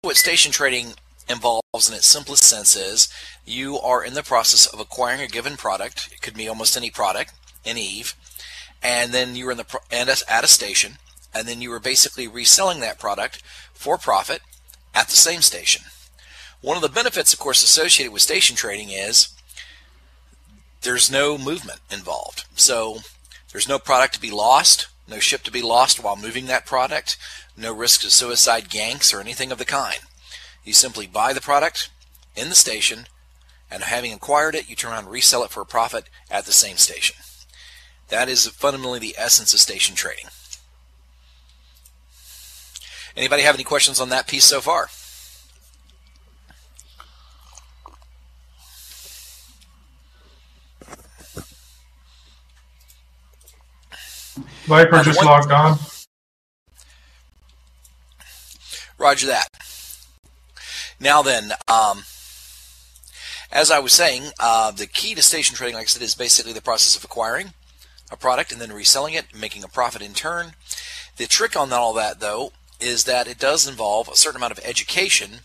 what station trading involves in its simplest sense is you are in the process of acquiring a given product. It could be almost any product in Eve, and then you were at a station, and then you were basically reselling that product for profit at the same station. One of the benefits, of course, associated with station trading is there's no movement involved. So there's no product to be lost, no ship to be lost while moving that product, no risk of suicide ganks or anything of the kind. You simply buy the product in the station, and having acquired it, you turn around and resell it for a profit at the same station. That is fundamentally the essence of station trading. Anybody have any questions on that piece so far? Viper just logged on. Roger that. Now then, as I was saying, the key to station trading, like I said, is basically the process of acquiring a product and then reselling it, making a profit in turn. The trick on all that, though, is that it does involve a certain amount of education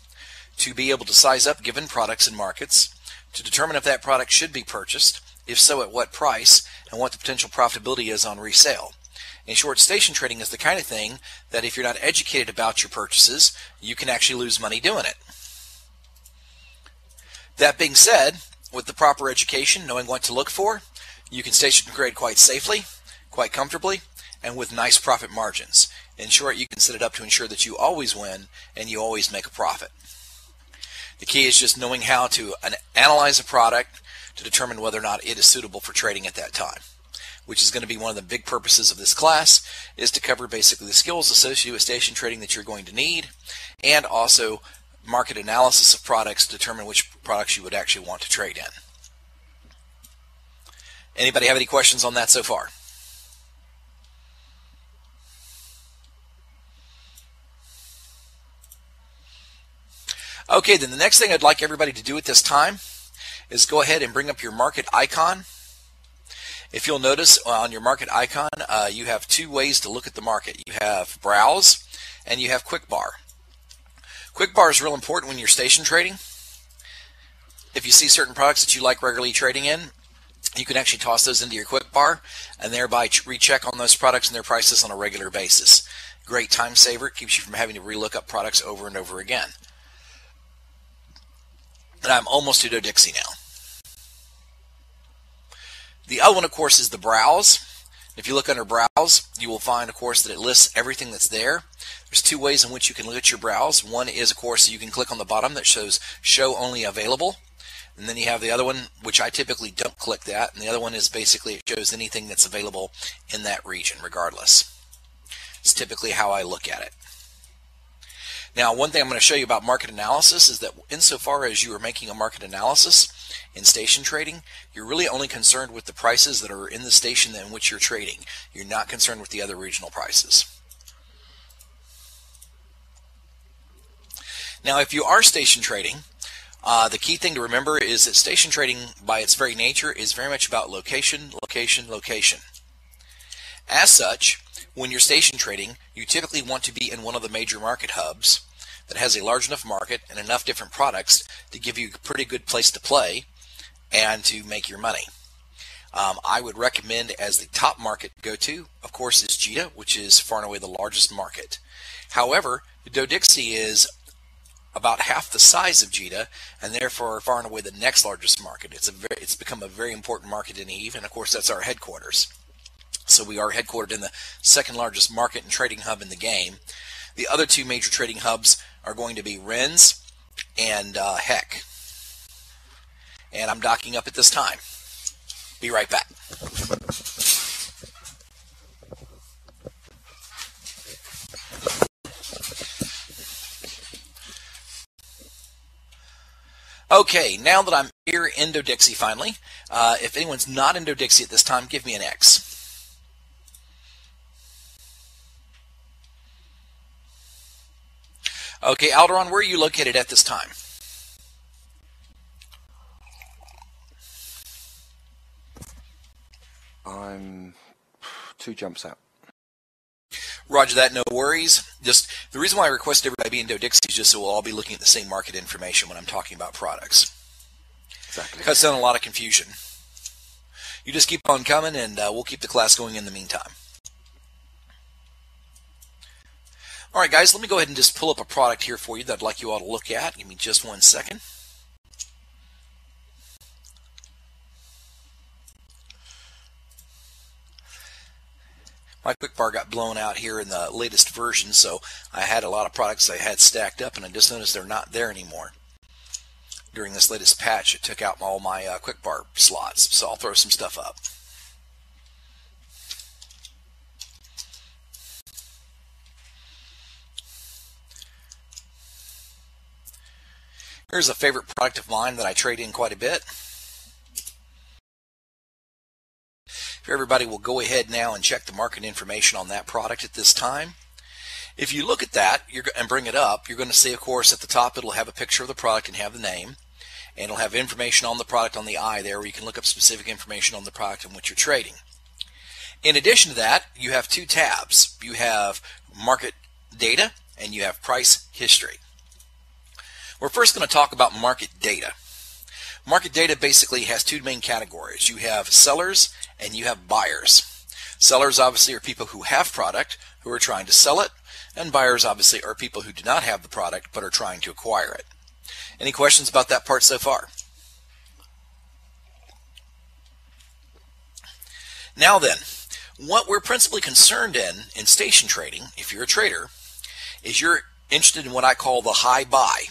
to be able to size up given products and markets, to determine if that product should be purchased, if so, at what price, and what the potential profitability is on resale. In short, station trading is the kind of thing that if you're not educated about your purchases, you can actually lose money doing it. That being said, with the proper education, knowing what to look for, you can station trade quite safely, quite comfortably, and with nice profit margins. In short, you can set it up to ensure that you always win and you always make a profit. The key is just knowing how to analyze a product to determine whether or not it is suitable for trading at that time, which is going to be one of the big purposes of this class, is to cover basically the skills associated with station trading that you're going to need, and also market analysis of products to determine which products you would actually want to trade in. Anybody have any questions on that so far? Okay, then the next thing I'd like everybody to do at this time is go ahead and bring up your market icon. If you'll notice on your market icon, you have two ways to look at the market. You have Browse and you have Quick Bar. Quick Bar is real important when you're station trading. If you see certain products that you like regularly trading in, you can actually toss those into your Quick Bar and thereby recheck on those products and their prices on a regular basis. Great time saver. It keeps you from having to relook up products over and over again. And I'm almost to Dixie now. The other one, of course, is the Browse. If you look under Browse, you will find, of course, that it lists everything that's there. There's two ways in which you can look at your browse. One is, of course, you can click on the bottom that shows Show Only Available. And then you have the other one, which I typically don't click that. And the other one is basically it shows anything that's available in that region, regardless. It's typically how I look at it. Now, one thing I'm going to show you about market analysis is that insofar as you are making a market analysis in station trading, you're really only concerned with the prices that are in the station in which you're trading. You're not concerned with the other regional prices. Now, if you are station trading, the key thing to remember is that station trading, by its very nature, is very much about location, location, location. As such, when you're station trading, you typically want to be in one of the major market hubs that has a large enough market and enough different products to give you a pretty good place to play and to make your money. I would recommend as the top market to go to, of course, is Gideon, which is far and away the largest market. However, Dixie is about half the size of Gideon and therefore far and away the next largest market. It's become a very important market in Eve, and of course that's our headquarters. So we are headquartered in the second largest market and trading hub in the game. The other two major trading hubs are going to be Rens and Heck. And I'm docking up at this time. Be right back. Okay, now that I'm here in Dixie finally, if anyone's not in Dixie at this time, give me an X. Okay, Alderon, where are you located at this time? I'm 2 jumps out. Roger that, no worries. Just The reason why I requested everybody be in Dodixie is just so we'll all be looking at the same market information when I'm talking about products. Exactly. Cuts down a lot of confusion. You just keep on coming, and we'll keep the class going in the meantime. All right, guys, let me go ahead and just pull up a product here for you that I'd like you all to look at. Give me just 1 second. My quick bar got blown out here in the latest version, so I had a lot of products I had stacked up, and I just noticed they're not there anymore. During this latest patch, it took out all my quick bar slots, so I'll throw some stuff up. Here's a favorite product of mine that I trade in quite a bit. If everybody will go ahead now and check the market information on that product at this time. If you look at that and bring it up, you're going to see, of course, at the top it'll have a picture of the product and have the name. And it'll have information on the product on the eye there where you can look up specific information on the product in which you're trading. In addition to that, you have 2 tabs. You have market data and you have price history. We're first going to talk about market data. Market data basically has 2 main categories. You have sellers and you have buyers. Sellers obviously are people who have product who are trying to sell it, and buyers obviously are people who do not have the product but are trying to acquire it. Any questions about that part so far? Now then, what we're principally concerned in station trading, if you're a trader, is you're interested in what I call the high buy.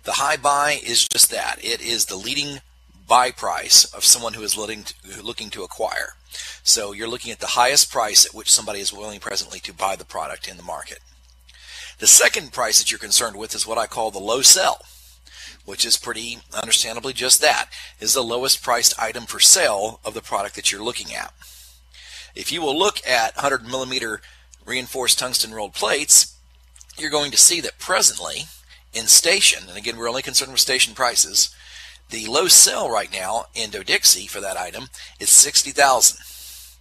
The high buy is just that. It is the leading buy price of someone who is looking to acquire. So you're looking at the highest price at which somebody is willing presently to buy the product in the market. The second price that you're concerned with is what I call the low sell, which is pretty understandably just that, is the lowest priced item for sale of the product that you're looking at. If you will look at 100 millimeter reinforced tungsten rolled plates, you're going to see that presently in station, and again we're only concerned with station prices, the low sell right now in Dodixie for that item is $60,000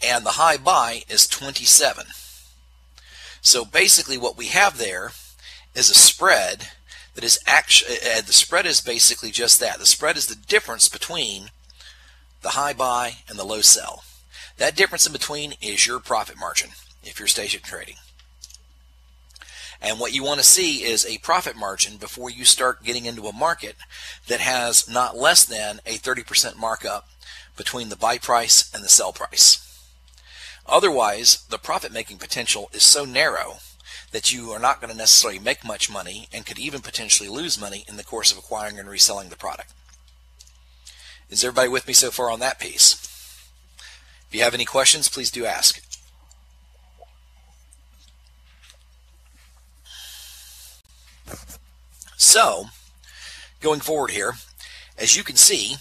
and the high buy is $27,000. So basically what we have there is a spread that is actually, the spread is basically just that. The spread is the difference between the high buy and the low sell. That difference in between is your profit margin if you're station trading. And what you want to see is a profit margin before you start getting into a market that has not less than a 30% markup between the buy price and the sell price. Otherwise, the profit making potential is so narrow that you are not going to necessarily make much money and could even potentially lose money in the course of acquiring and reselling the product. Is everybody with me so far on that piece? If you have any questions, please do ask. So, going forward here, as you can see,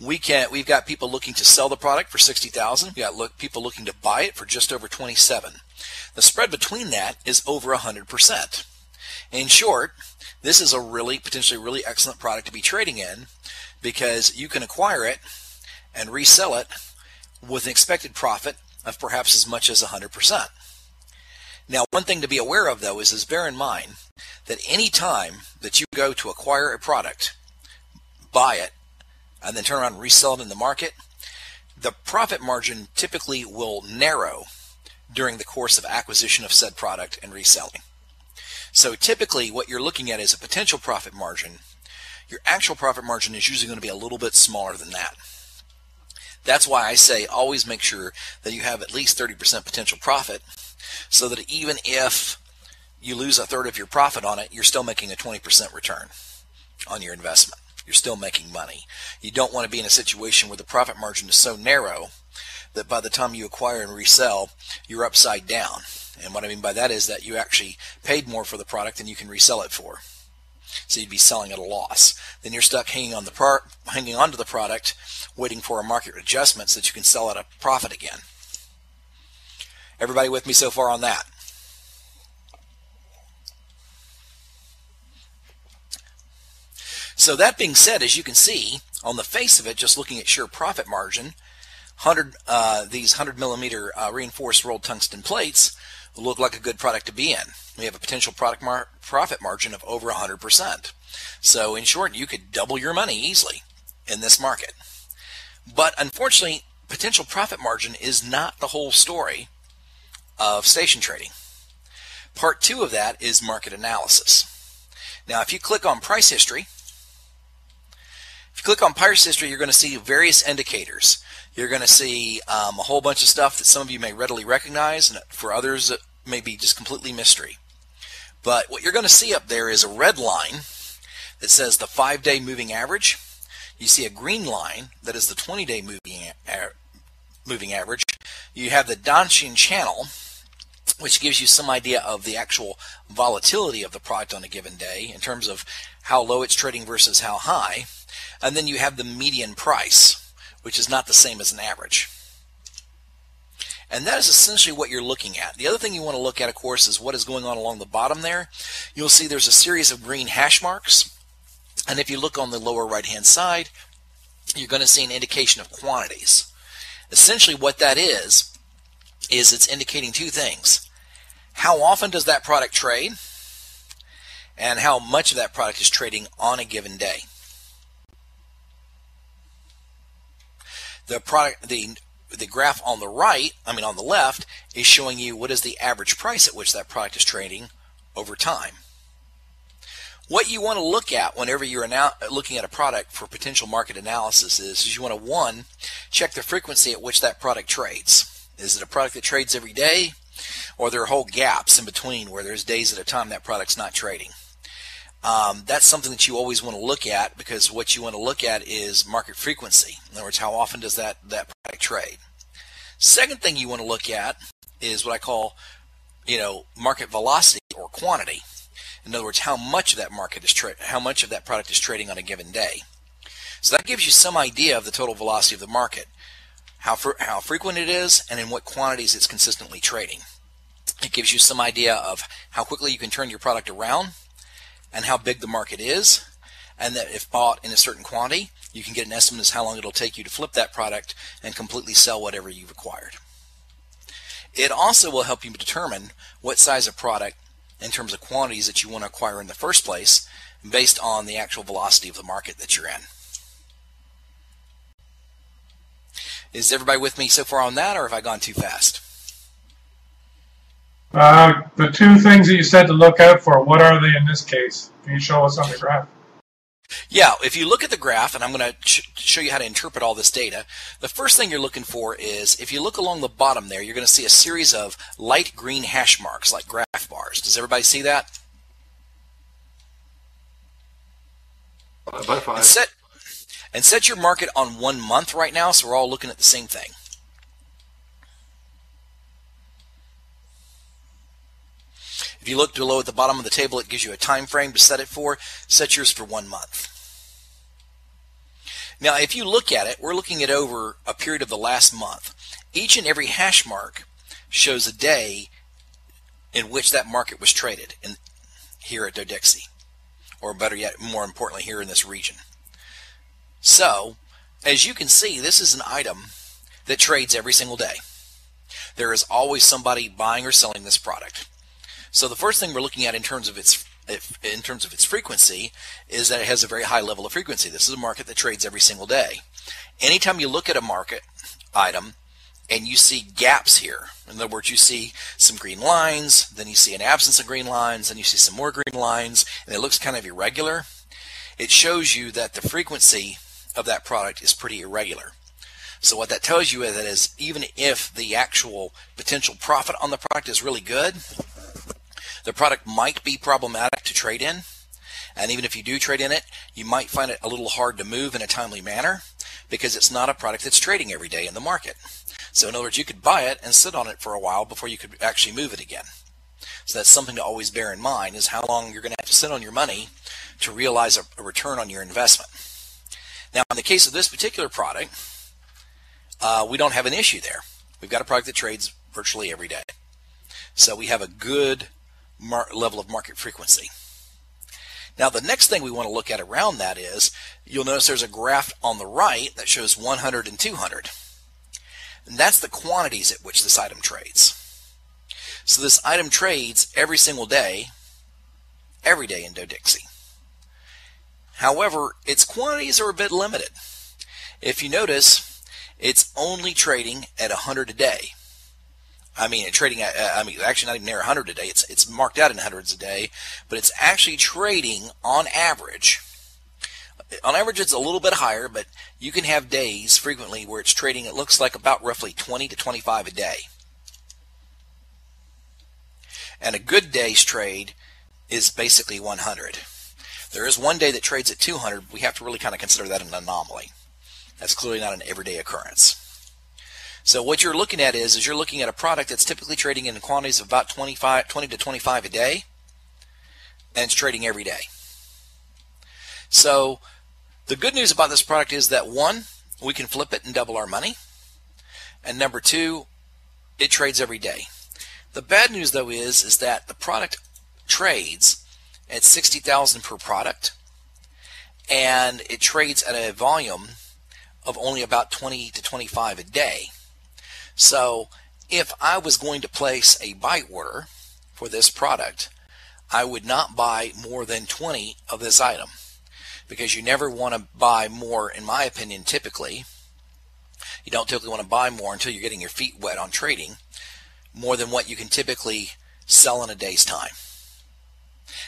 we've got people looking to sell the product for $60,000. We've got people looking to buy it for just over $27,000. The spread between that is over 100%. In short, this is a potentially really excellent product to be trading in because you can acquire it and resell it with an expected profit of perhaps as much as 100%. Now, one thing to be aware of, though, is bear in mind that any time that you go to acquire a product, buy it, and then turn around and resell it in the market, the profit margin typically will narrow during the course of acquisition of said product and reselling. So typically what you're looking at is a potential profit margin. Your actual profit margin is usually going to be a little bit smaller than that. That's why I say always make sure that you have at least 30% potential profit, so that even if you lose a third of your profit on it, you're still making a 20% return on your investment. You're still making money. You don't want to be in a situation where the profit margin is so narrow that by the time you acquire and resell, you're upside down. And what I mean by that is that you actually paid more for the product than you can resell it for. So you'd be selling at a loss. Then you're stuck hanging on to the product, waiting for a market adjustment so that you can sell at a profit again. Everybody with me so far on that? So that being said, as you can see, on the face of it, just looking at sheer profit margin, these 100 millimeter reinforced rolled tungsten plates look like a good product to be in. We have a potential profit margin of over 100%. So in short, you could double your money easily in this market. But unfortunately, potential profit margin is not the whole story of station trading. Part 2 of that is market analysis. Now, if you click on price history, you're going to see various indicators. You're going to see a whole bunch of stuff that some of you may readily recognize, and for others it may be just completely mystery. But what you're going to see up there is a red line that says the 5-day moving average. You see a green line that is the 20-day moving average. You have the Tungsten channel, which gives you some idea of the actual volatility of the product on a given day in terms of how low it's trading versus how high. And then you have the median price, which is not the same as an average. And that is essentially what you're looking at. The other thing you want to look at, of course, is what is going on along the bottom there. You'll see there's a series of green hash marks. And if you look on the lower right-hand side, you're going to see an indication of quantities. Essentially what that is it's indicating two things. How often does that product trade? And how much of that product is trading on a given day. The graph on the on the left, is showing you what is the average price at which that product is trading over time. What you want to look at whenever you're looking at a product for potential market analysis is you want to, 1, check the frequency at which that product trades. Is it a product that trades every day, or are there whole gaps in between where there's days at a time that product's not trading? That's something that you always want to look at, because what you want to look at is market frequency. In other words, how often does that product trade? Second thing you want to look at is what I call, market velocity or quantity. In other words, how much of that product is trading on a given day. So that gives you some idea of the total velocity of the market, how frequent it is, and in what quantities it's consistently trading. It gives you some idea of how quickly you can turn your product around, and how big the market is, and that if bought in a certain quantity, you can get an estimate as how long it'll take you to flip that product and completely sell whatever you've acquired. It also will help you determine what size of product in terms of quantities that you want to acquire in the first place based on the actual velocity of the market that you're in. Is everybody with me so far on that, or have I gone too fast? The two things that you said to look out for, what are they in this case? Can you show us on the graph? Yeah, if you look at the graph, and I'm going to show you how to interpret all this data, the first thing you're looking for is, if you look along the bottom there, you're going to see a series of light green hash marks, like graph bars. Does everybody see that? About 5. And set your market on 1 month right now, so we're all looking at the same thing. If you look below at the bottom of the table, it gives you a time frame to set it for. Set yours for 1 month. Now, if you look at it, we're looking at over a period of the last month. Each and every hash mark shows a day in which that market was traded here at Dodexy, or better yet, more importantly, here in this region. So, as you can see, this is an item that trades every single day. There is always somebody buying or selling this product. So the first thing we're looking at in terms of its frequency is that it has a very high level of frequency. This is a market that trades every single day. Anytime you look at a market item and you see gaps here, in other words, you see some green lines, then you see an absence of green lines, then you see some more green lines, and it looks kind of irregular, it shows you that the frequency of that product is pretty irregular. So what that tells you is even if the actual potential profit on the product is really good, the product might be problematic to trade in, and even if you do trade in it, you might find it a little hard to move in a timely manner because it's not a product that's trading every day in the market. So in other words, you could buy it and sit on it for a while before you could actually move it again. So that's something to always bear in mind, is how long you're going to have to sit on your money to realize a return on your investment. Now, in the case of this particular product, we don't have an issue there. We've got a product that trades virtually every day. So we have a good level of market frequency. Now, the next thing we want to look at around that is, you'll notice there's a graph on the right that shows 100 and 200. And that's the quantities at which this item trades. So this item trades every single day, every day in Doe-Dixie. However, its quantities are a bit limited. If you notice, it's only trading at 100 a day. Trading at, actually not even near 100 a day. It's marked out in hundreds a day, but it's actually trading on average. On average, it's a little bit higher, but you can have days frequently where it's trading, it looks like about roughly 20 to 25 a day. And a good day's trade is basically 100. There is one day that trades at 200. We have to really kind of consider that an anomaly. That's clearly not an everyday occurrence. So what you're looking at is you're looking at a product that's typically trading in quantities of about 20 to 25 a day, and it's trading every day. So the good news about this product is that, one, we can flip it and double our money, and number two, it trades every day. The bad news, though, is that the product trades at 60,000 per product, and it trades at a volume of only about 20 to 25 a day. So if I was going to place a buy order for this product, I would not buy more than 20 of this item, because you never want to buy more, in my opinion. Typically, you don't typically want to buy more until you're getting your feet wet on trading, more than what you can typically sell in a day's time.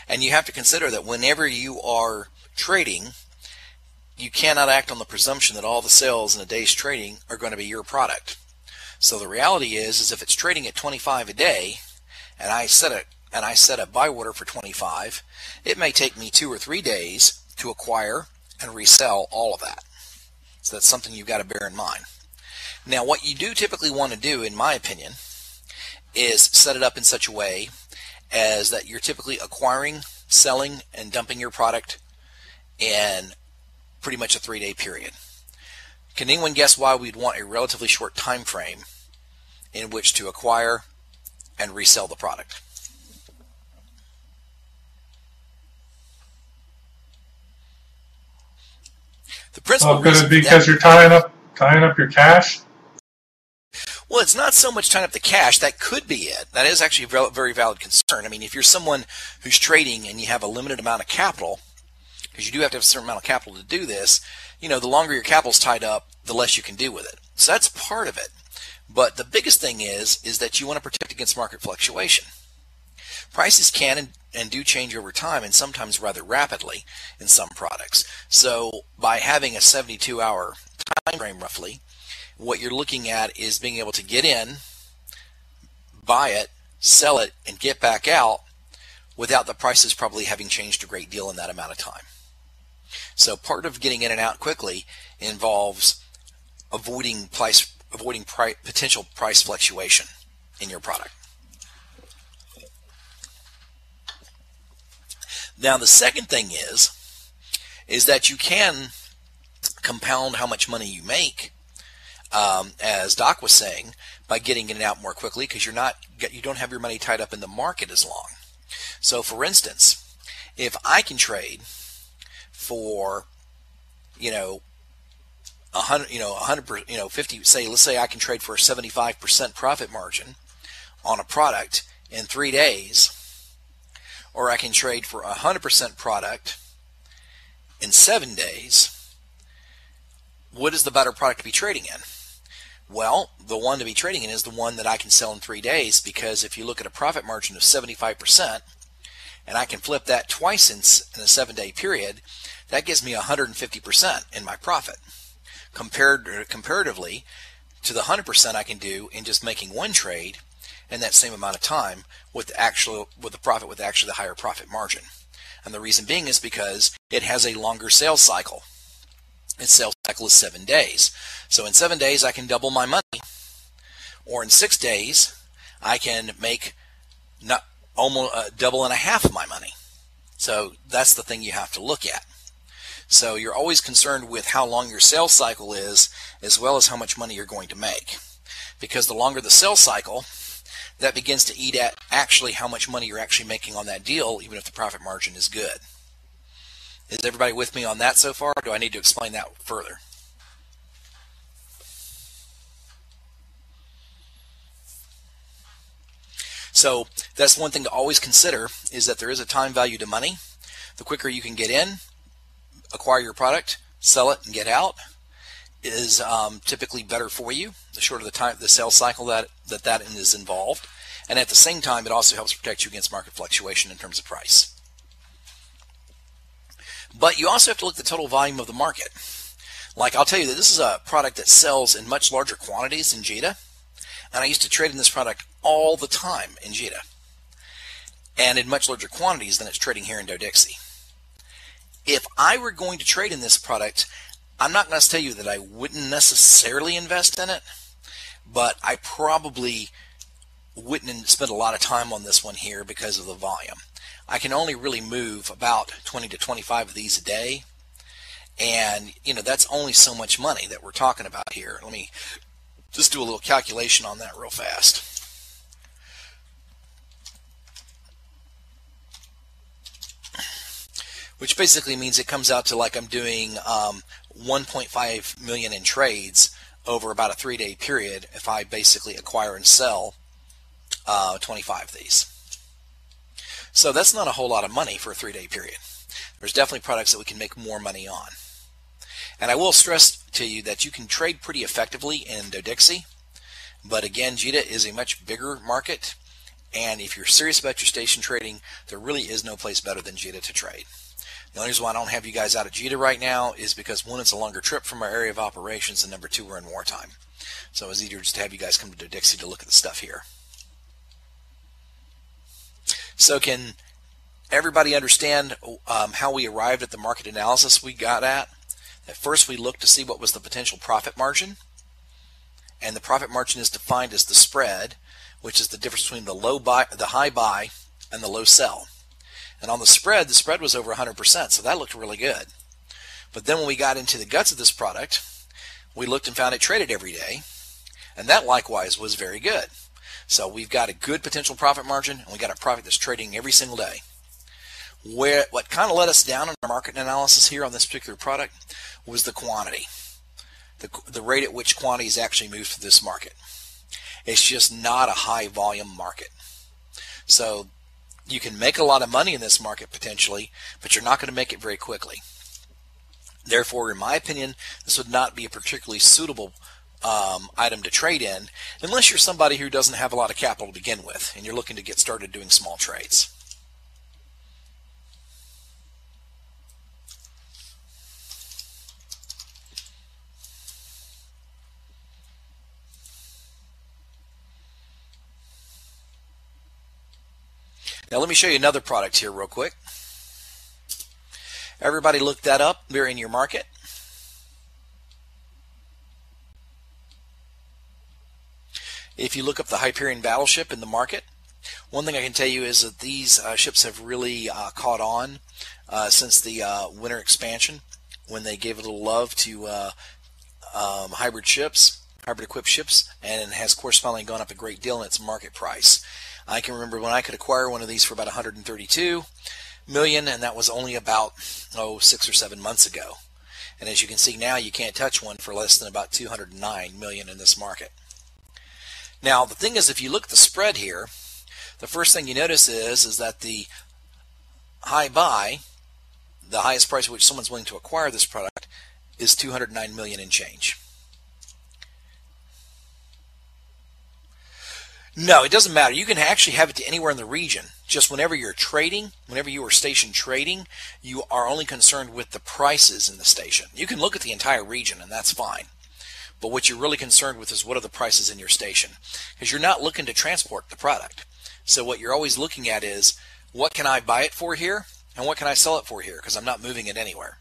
And you have to consider that whenever you are trading, you cannot act on the presumption that all the sales in a day's trading are going to be your product. So the reality is if it's trading at 25 a day, and I set a buy order for 25, it may take me 2 or 3 days to acquire and resell all of that. So that's something you've got to bear in mind. Now, what you do typically want to do, in my opinion, is set it up in such a way as that you're typically acquiring, selling, and dumping your product in pretty much a 3-day period. Can anyone guess why we'd want a relatively short time frame in which to acquire and resell the product? The principal Could it be because you're tying up your cash? Well, it's not so much tying up the cash. That could be it. That is actually a very valid concern. I mean, if you're someone who's trading and you have a limited amount of capital, because you do have to have a certain amount of capital to do this, the longer your capital's tied up, the less you can do with it. So that's part of it. But the biggest thing is that you want to protect against market fluctuation. Prices can and do change over time, and sometimes rather rapidly in some products. So by having a 72-hour time frame roughly, what you're looking at is being able to get in, buy it, sell it, and get back out without the prices probably having changed a great deal in that amount of time. So part of getting in and out quickly involves avoiding potential price fluctuation in your product. Now, the second thing is that you can compound how much money you make, as Doc was saying, by getting in and out more quickly, because you don't have your money tied up in the market as long. So, for instance, if I can trade for 50, let's say I can trade for a 75% profit margin on a product in 3 days, or I can trade for 100% product in 7 days, what is the better product to be trading in? Well, the one to be trading in is the one that I can sell in 3 days, because if you look at a profit margin of 75%, and I can flip that twice in a 7-day period, that gives me 150% in my profit, comparatively to the 100% I can do in just making one trade in that same amount of time with the profit with actually the higher profit margin. And the reason being is because it has a longer sales cycle. Its sales cycle is 7 days. So in 7 days I can double my money, or in 6 days I can make almost double and a half of my money. So that's the thing you have to look at. So you're always concerned with how long your sales cycle is, as well as how much money you're going to make. Because the longer the sales cycle, that begins to eat at actually how much money you're actually making on that deal, even if the profit margin is good. Is everybody with me on that so far, or do I need to explain that further? So that's one thing to always consider, is that there is a time value to money. The quicker you can get in, acquire your product, sell it, and get out is typically better for you. The shorter the time, the sales cycle that is involved, and at the same time, it also helps protect you against market fluctuation in terms of price. But you also have to look at the total volume of the market. Like, I'll tell you that this is a product that sells in much larger quantities in Gideon, and I used to trade in this product all the time in Gideon, and in much larger quantities than it's trading here in Dodixie. If I were going to trade in this product, I'm not going to tell you that I wouldn't necessarily invest in it, but I probably wouldn't spend a lot of time on this one here because of the volume. I can only really move about 20 to 25 of these a day, and that's only so much money that we're talking about here. Let me just do a little calculation on that real fast. Which basically means it comes out to like I'm doing 1.5 million in trades over about a 3-day period if I basically acquire and sell 25 of these. So that's not a whole lot of money for a 3-day period. There's definitely products that we can make more money on. And I will stress to you that you can trade pretty effectively in Dodixie, but again, Gideon is a much bigger market, and if you're serious about your station trading, there really is no place better than Gideon to trade. The only reason why I don't have you guys out of Gideon right now is because, one, it's a longer trip from our area of operations, and number two, we're in wartime. So it was easier just to have you guys come to Dodixie to look at the stuff here. So can everybody understand how we arrived at the market analysis we got at? At first, we looked to see what was the potential profit margin, and the profit margin is defined as the spread, which is the difference between the high buy and the low sell. And on the spread was over 100%, so that looked really good. But then when we got into the guts of this product, we looked and found it traded every day, and that likewise was very good. So we've got a good potential profit margin, and we got a product that's trading every single day. What kind of let us down in our market analysis here on this particular product was the quantity, the rate at which quantities actually move through this market. It's just not a high volume market. So you can make a lot of money in this market potentially, but you're not going to make it very quickly. Therefore, in my opinion, this would not be a particularly suitable item to trade in unless you're somebody who doesn't have a lot of capital to begin with and you're looking to get started doing small trades. Now let me show you another product here real quick. Everybody look that up there in your market. If you look up the Hyperion battleship in the market, one thing I can tell you is that these ships have really caught on since the winter expansion, when they gave a little love to hybrid equipped ships, and it has correspondingly gone up a great deal in its market price. I can remember when I could acquire one of these for about 132 million, and that was only about 6 or 7 months ago. And as you can see now, you can't touch one for less than about 209 million in this market. Now the thing is, if you look at the spread here, the first thing you notice is that the high buy, the highest price at which someone's willing to acquire this product, is 209 million and change. No, it doesn't matter. You can actually have it to anywhere in the region. Just whenever you're trading, whenever you are station trading, you are only concerned with the prices in the station. You can look at the entire region, and that's fine. But what you're really concerned with is what are the prices in your station, because you're not looking to transport the product. So what you're always looking at is, what can I buy it for here, and what can I sell it for here, because I'm not moving it anywhere.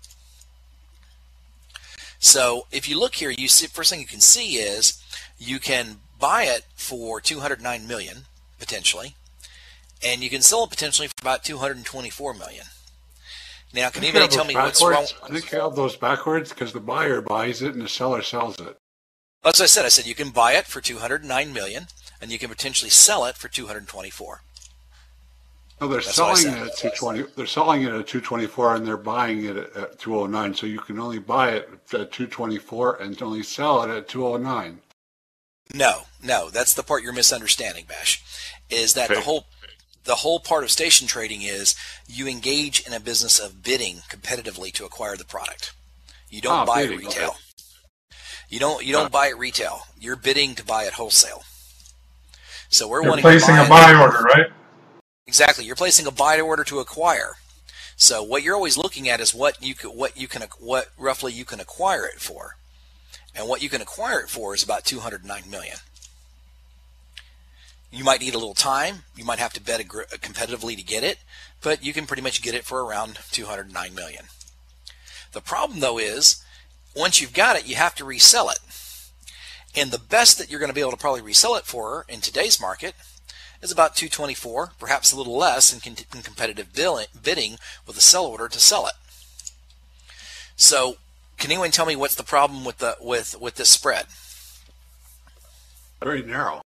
So if you look here, you see, first thing you can see is you can buy it for 209 million potentially, and you can sell it potentially for about 224 million. Now, can anybody tell me what's wrong? I think you have those backwards, because the buyer buys it and the seller sells it. As I said you can buy it for 209 million, and you can potentially sell it for 224. No, they're selling it at 220. They're selling it at 224, and they're buying it at 209. So you can only buy it at 224 and only sell it at 209. No, that's the part you're misunderstanding, Bash. is that the whole part of station trading is you engage in a business of bidding competitively to acquire the product. You don't buy it retail. You don't buy it retail. You're bidding to buy it wholesale. So you're placing a buy order, right? Exactly. You're placing a buy order to acquire. So what you're always looking at is what roughly you can acquire it for, and what you can acquire it for is about 209 million. You might need a little time. You might have to bet competitively to get it, but you can pretty much get it for around 209 million. The problem, though, is once you've got it, you have to resell it. And the best that you're going to be able to probably resell it for in today's market is about 224, perhaps a little less in competitive bidding with a sell order to sell it. So, can anyone tell me what's the problem with this spread? Very narrow.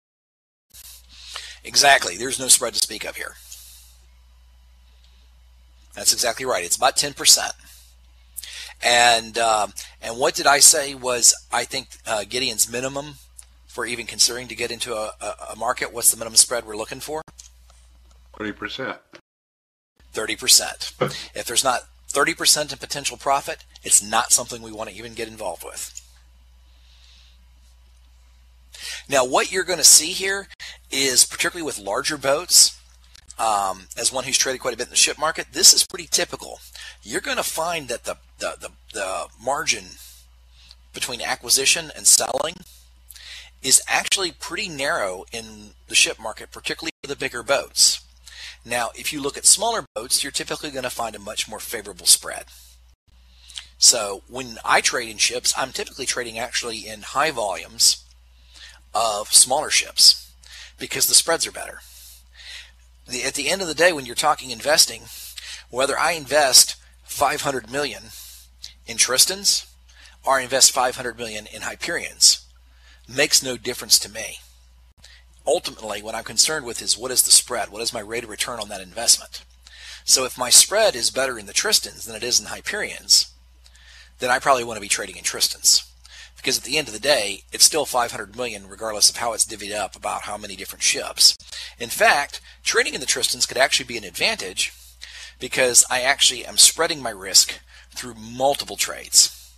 Exactly. There's no spread to speak of here. That's exactly right. It's about 10%. And what did I say was, I think, Gideon's minimum for even considering to get into a market? What's the minimum spread we're looking for? 30%. 30%. If there's not 30% in potential profit, it's not something we want to even get involved with. Now, what you're going to see here is, particularly with larger boats, as one who's traded quite a bit in the ship market, this is pretty typical. You're going to find that the margin between acquisition and selling is actually pretty narrow in the ship market, particularly for the bigger boats. Now, if you look at smaller boats, you're typically going to find a much more favorable spread. So when I trade in ships, I'm typically trading actually in high volumes of smaller ships because the spreads are better. At the end of the day, when you're talking investing, whether I invest 500 million in Tristans or invest 500 million in Hyperions makes no difference to me. Ultimately, what I'm concerned with is what is the spread? What is my rate of return on that investment? So if my spread is better in the Tristans than it is in the Hyperions, then I probably want to be trading in Tristans. Because at the end of the day, it's still 500 million regardless of how it's divvied up about how many different ships. In fact, trading in the Tristans could actually be an advantage because I actually am spreading my risk through multiple trades.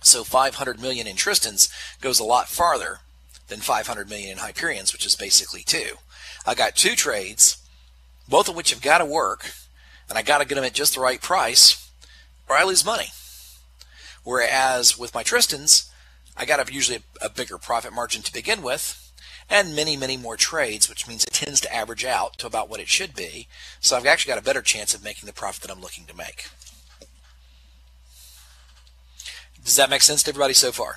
So 500 million in Tristans goes a lot farther than 500 million in Hyperions, which is basically 2. I got 2 trades, both of which have got to work, and I got to get them at just the right price, or I lose money. Whereas with my Tristans, I got usually a bigger profit margin to begin with, and many, many more trades, which means it tends to average out to about what it should be. So I've actually got a better chance of making the profit that I'm looking to make. Does that make sense to everybody so far?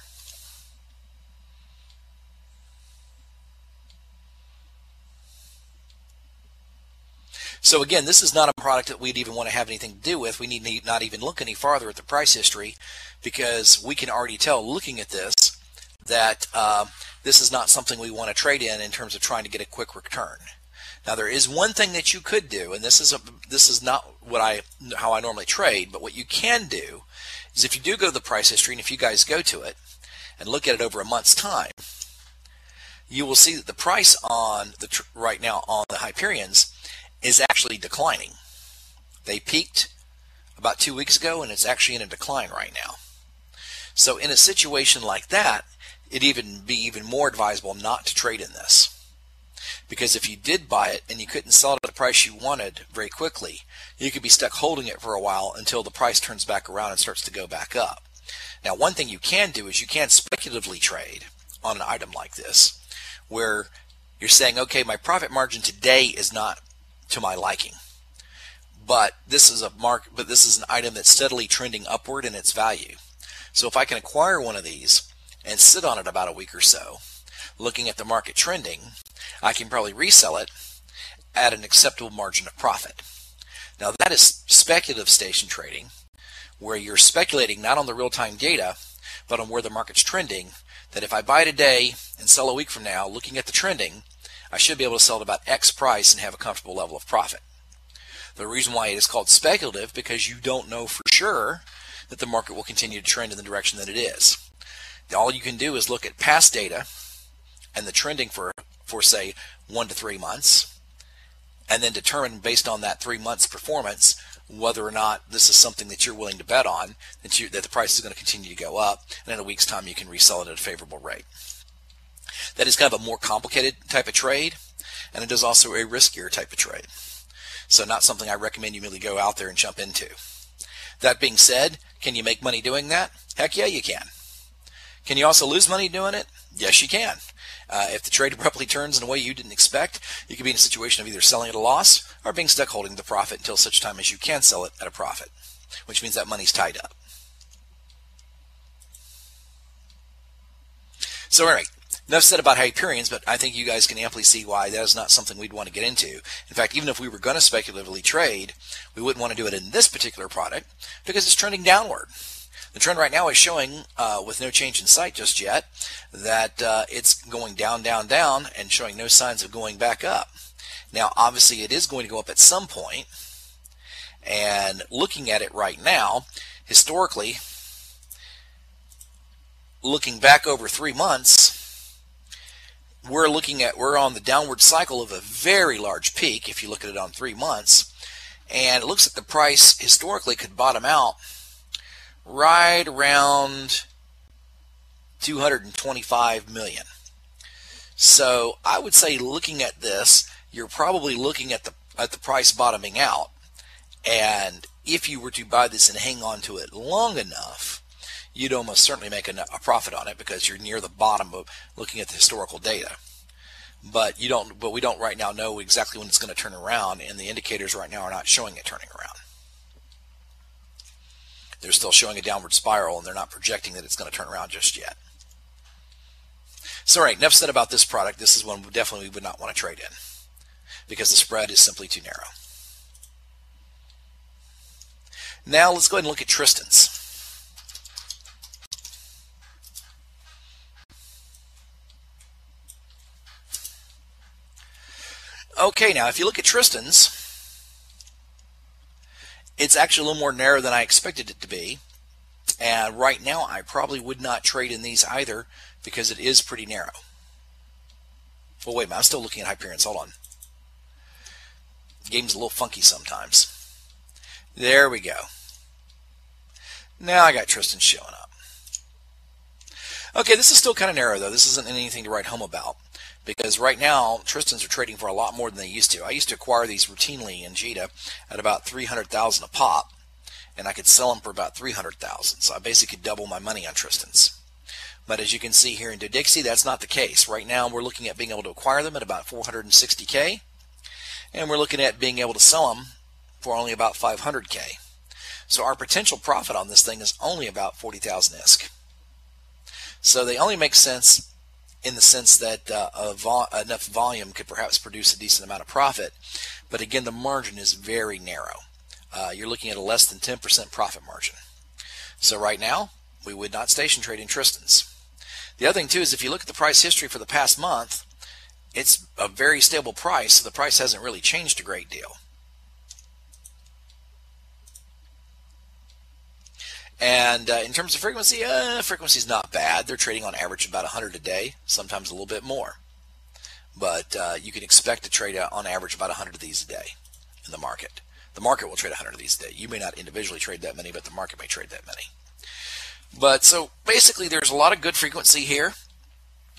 So again, this is not a product that we'd even want to have anything to do with. We need not even look any farther at the price history because we can already tell, looking at this, that this is not something we want to trade in terms of trying to get a quick return. Now, there is one thing that you could do, and this is not how I normally trade, but what you can do is if you do go to the price history, and if you guys go to it and look at it over a month's time, you will see that the price on right now on the Hyperions is actually declining. They peaked about 2 weeks ago, and it's actually in a decline right now. So in a situation like that, it'd be even more advisable not to trade in this. Because if you did buy it and you couldn't sell it at the price you wanted very quickly, you could be stuck holding it for a while until the price turns back around and starts to go back up. Now, one thing you can do is you can speculatively trade on an item like this, where you're saying, okay, my profit margin today is not to my liking, but this is an item that's steadily trending upward in its value. So if I can acquire one of these and sit on it about a week or so, looking at the market trending, I can probably resell it at an acceptable margin of profit. Now, that is speculative station trading, where you're speculating not on the real-time data, but on where the market's trending, that if I buy today and sell a week from now, looking at the trending, I should be able to sell at about X price and have a comfortable level of profit. The reason why it is called speculative, because you don't know for sure that the market will continue to trend in the direction that it is. All you can do is look at past data and the trending for say 1 to 3 months, and then determine based on that 3 months performance whether or not this is something that you're willing to bet on, that the price is going to continue to go up, and in a week's time you can resell it at a favorable rate. That is kind of a more complicated type of trade, and it is also a riskier type of trade. So not something I recommend you merely go out there and jump into. That being said, can you make money doing that? Heck yeah, you can. Can you also lose money doing it? Yes, you can. If the trade abruptly turns in a way you didn't expect, you could be in a situation of either selling at a loss or being stuck holding the profit until such time as you can sell it at a profit, which means that money's tied up. So all right, enough said about Hyperions, but I think you guys can amply see why that is not something we'd want to get into. In fact, even if we were going to speculatively trade, we wouldn't want to do it in this particular product because it's trending downward. The trend right now is showing, with no change in sight just yet, that it's going down, down, down, and showing no signs of going back up. Now, obviously, it is going to go up at some point, and looking at it right now, historically, looking back over 3 months, we're on the downward cycle of a very large peak if you look at it on 3 months, and it looks like the price historically could bottom out right around 225 million. So I would say, looking at this, you're probably looking at the price bottoming out, and if you were to buy this and hang on to it long enough, you'd almost certainly make a profit on it because you're near the bottom of looking at the historical data. But we don't right now know exactly when it's going to turn around, and the indicators right now are not showing it turning around. They're still showing a downward spiral, and they're not projecting that it's going to turn around just yet. So, all right, enough said about this product. This is one we definitely would not want to trade in because the spread is simply too narrow. Now let's go ahead and look at Tristan's. Okay, now if you look at Tristan's, it's actually a little more narrow than I expected it to be. And right now, I probably would not trade in these either because it is pretty narrow. Well, wait a minute. I'm still looking at Hyperion. Hold on. The game's a little funky sometimes. There we go. Now I got Tristan showing up. Okay, this is still kind of narrow, though. This isn't anything to write home about, because right now Tristans are trading for a lot more than they used to. I used to acquire these routinely in Jita at about 300,000 a pop, and I could sell them for about 300,000. So I basically could double my money on Tristans. But as you can see here in Dodixie, that's not the case. Right now we're looking at being able to acquire them at about 460K, and we're looking at being able to sell them for only about 500K. So our potential profit on this thing is only about 40,000 ISK. So they only make sense in the sense that enough volume could perhaps produce a decent amount of profit. But again, the margin is very narrow. You're looking at a less than 10% profit margin. So right now, we would not station trade in Tristans. The other thing too is if you look at the price history for the past month, it's a very stable price, so the price hasn't really changed a great deal. And in terms of frequency, frequency is not bad. They're trading on average about 100 a day, sometimes a little bit more. But you can expect to trade on average about 100 of these a day in the market. The market will trade 100 of these a day. You may not individually trade that many, but the market may trade that many. But so basically there's a lot of good frequency here.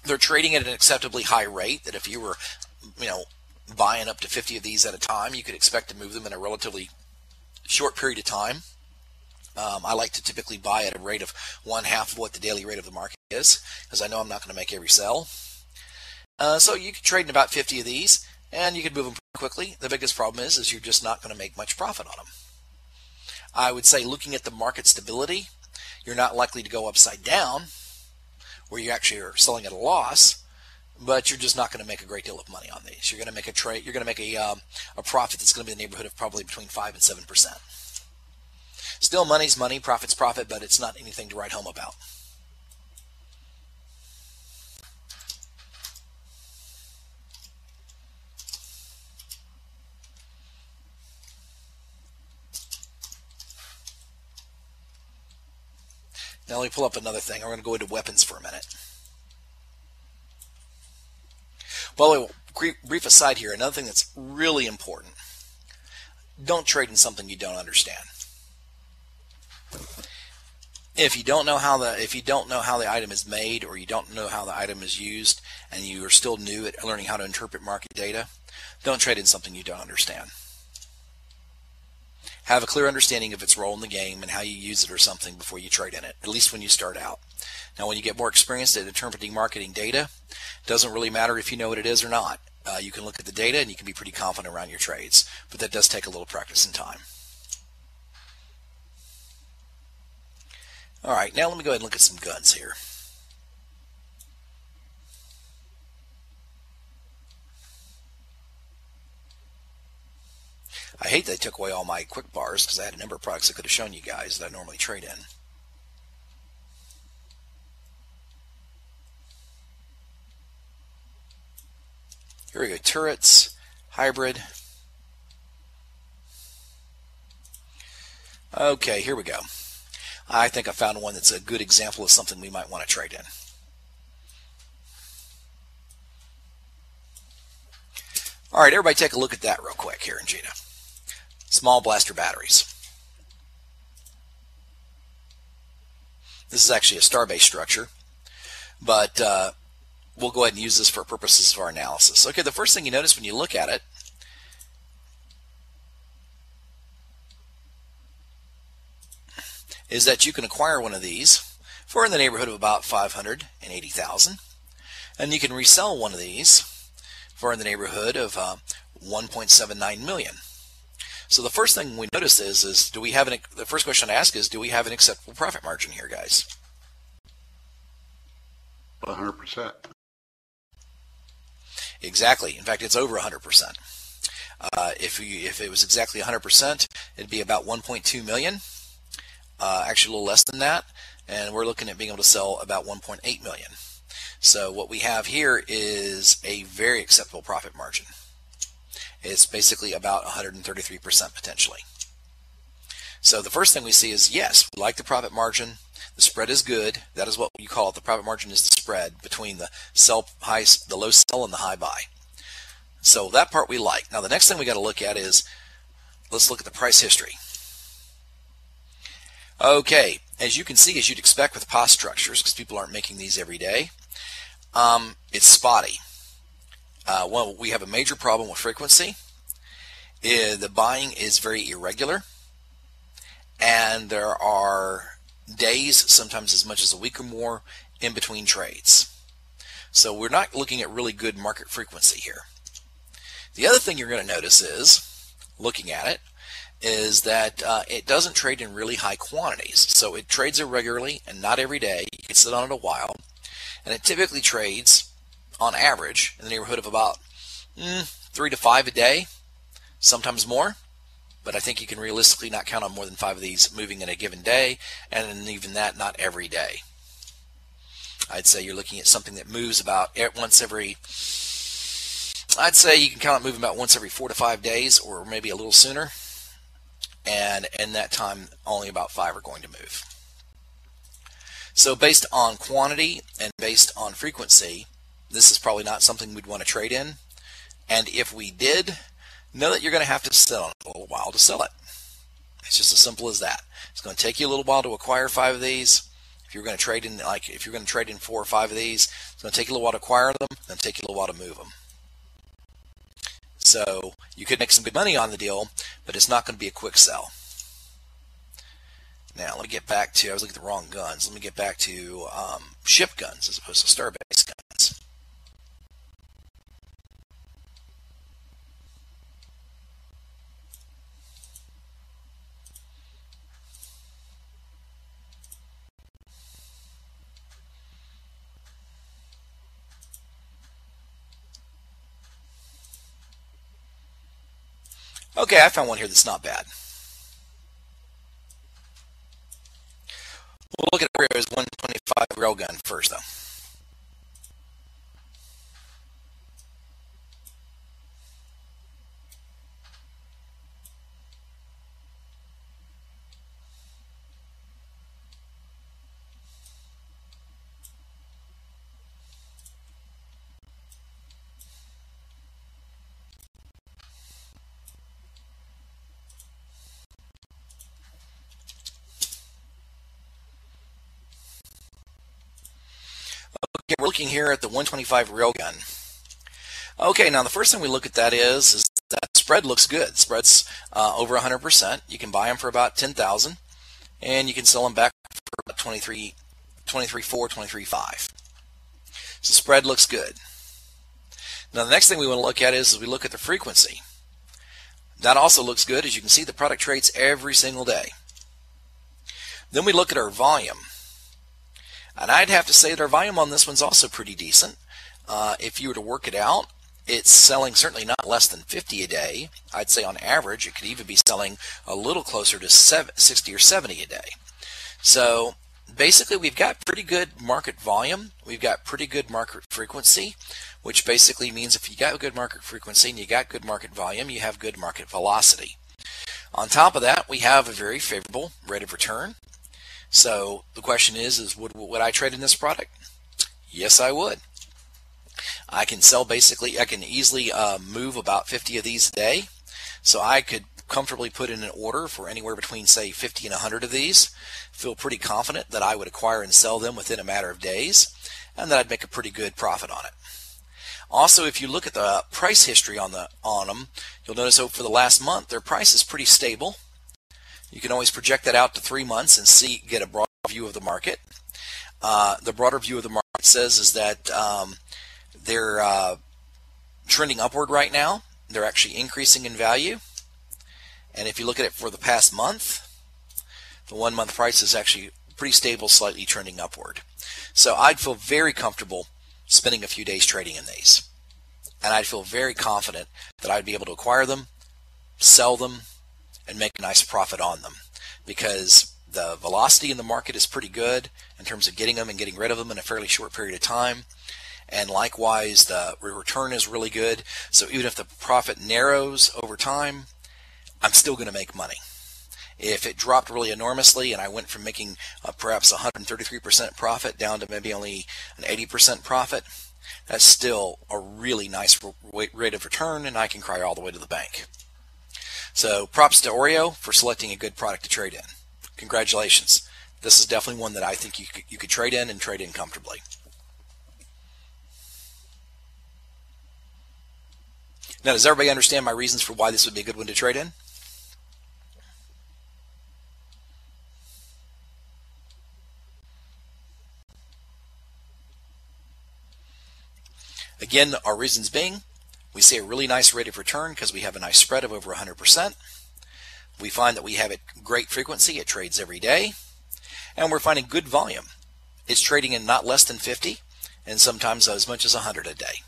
They're trading at an acceptably high rate that if you were, buying up to 50 of these at a time, you could expect to move them in a relatively short period of time. I like to typically buy at a rate of 1/2 of what the daily rate of the market is, because I know I'm not going to make every sell. So you could trade in about 50 of these, and you could move them quickly. The biggest problem is you're just not going to make much profit on them. I would say, looking at the market stability, you're not likely to go upside down, where you actually are selling at a loss, but you're just not going to make a great deal of money on these. You're going to make a trade. You're going to make a profit that's going to be in the neighborhood of probably between 5 and 7%. Still, money's money, profit's profit, but it's not anything to write home about. Now let me pull up another thing. I'm going to go into weapons for a minute. Well, brief aside here, another thing that's really important: don't trade in something you don't understand. If you don't know how the item is made, or you don't know how the item is used, and you are still new at learning how to interpret market data, don't trade in something you don't understand. Have a clear understanding of its role in the game and how you use it or something before you trade in it, at least when you start out. Now, when you get more experienced at interpreting marketing data, it doesn't really matter if you know what it is or not. You can look at the data and you can be pretty confident around your trades, but that does take a little practice and time. All right, now let me go ahead and look at some guns here. I hate they took away all my quick bars because I had a number of products I could have shown you guys that I normally trade in. Here we go, turrets, hybrid. Okay, here we go. I think I found one that's a good example of something we might want to trade in. All right, everybody take a look at that real quick here in Gina. Small blaster batteries. This is actually a star-based structure, but we'll go ahead and use this for purposes of our analysis. Okay, the first thing you notice when you look at it is that you can acquire one of these for in the neighborhood of about $580,000, and you can resell one of these for in the neighborhood of $1.79 million. So the first thing we notice is do we have the first question to ask is, do we have an acceptable profit margin here, guys? 100%. Exactly. In fact, it's over 100%. If it was exactly 100%, it'd be about 1.2 million. Actually, a little less than that, and we're looking at being able to sell about 1.8 million. So what we have here is a very acceptable profit margin. It's basically about 133% potentially. So the first thing we see is, yes, we like the profit margin. The spread is good. That is what you call it. The profit margin is the spread between the low sell and the high buy. So that part we like. Now the next thing we got to look at is, let's look at the price history. Okay, as you can see, as you'd expect with POS structures, because people aren't making these every day, it's spotty. Well, we have a major problem with frequency. The buying is very irregular, and there are days, sometimes as much as a week or more, in between trades. So we're not looking at really good market frequency here. The other thing you're going to notice is, looking at it, is that it doesn't trade in really high quantities. So it trades irregularly and not every day. You can sit on it a while, and it typically trades on average in the neighborhood of about 3 to 5 a day, sometimes more, but I think you can realistically not count on more than 5 of these moving in a given day, and even that not every day. I'd say you're looking at something that moves about once every, I'd say you can count on moving about once every 4 to 5 days, or maybe a little sooner, and in that time only about 5 are going to move. So based on quantity and based on frequency, this is probably not something we'd want to trade in, and if we did, know that you're going to have to sit on it a little while to sell it. It's just as simple as that. It's going to take you a little while to acquire 5 of these. If you're going to trade in, if you're going to trade in 4 or 5 of these, it's going to take you a little while to acquire them. It's going to take you a little while to move them. So you could make some good money on the deal, but it's not going to be a quick sell. Now let me get back to, I was looking at the wrong guns. Let me get back to ship guns as opposed to star-based guns. Okay, I found one here that's not bad. We'll look at Hyperion's 125 railgun first, though. we're looking here at the 125 railgun. Okay, now the first thing we look at that is that spread looks good. Spread's over 100%. You can buy them for about 10,000, and you can sell them back for about 23.4, 23.5. So spread looks good. Now the next thing we want to look at is we look at the frequency. That also looks good. As you can see, the product trades every single day. Then we look at our volume. And I'd have to say that our volume on this one's also pretty decent. If you were to work it out, it's selling certainly not less than 50 a day. I'd say on average it could even be selling a little closer to 60 or 70 a day. So basically we've got pretty good market volume. We've got pretty good market frequency, which basically means if you got good market frequency and you got good market volume, you have good market velocity. On top of that, we have a very favorable rate of return. So the question is would I trade in this product? Yes, I would. I can easily move about 50 of these a day. So I could comfortably put in an order for anywhere between, say, 50 and 100 of these. Feel pretty confident that I would acquire and sell them within a matter of days, and that I'd make a pretty good profit on it. Also, if you look at the price history on them, you'll notice over the last month, their price is pretty stable. You can always project that out to 3 months and get a broad view of the market. The broader view of the market says is that they're trending upward right now. They're actually increasing in value. And if you look at it for the past month, the 1 month price is actually pretty stable, slightly trending upward. So I'd feel very comfortable spending a few days trading in these. And I'd feel very confident that I'd be able to acquire them, sell them, and make a nice profit on them, because the velocity in the market is pretty good in terms of getting them and getting rid of them in a fairly short period of time. And likewise, the return is really good. So even if the profit narrows over time, I'm still going to make money. If it dropped really enormously and I went from making perhaps 133% profit down to maybe only an 80% profit, that's still a really nice rate of return, and I can cry all the way to the bank. So props to Oreo for selecting a good product to trade in. Congratulations. This is definitely one that I think you could trade in and trade in comfortably. Now, does everybody understand my reasons for why this would be a good one to trade in? Again, our reasons being, we see a really nice rate of return because we have a nice spread of over 100%. We find that we have a great frequency. It trades every day. And we're finding good volume. It's trading in not less than 50 and sometimes as much as 100 a day.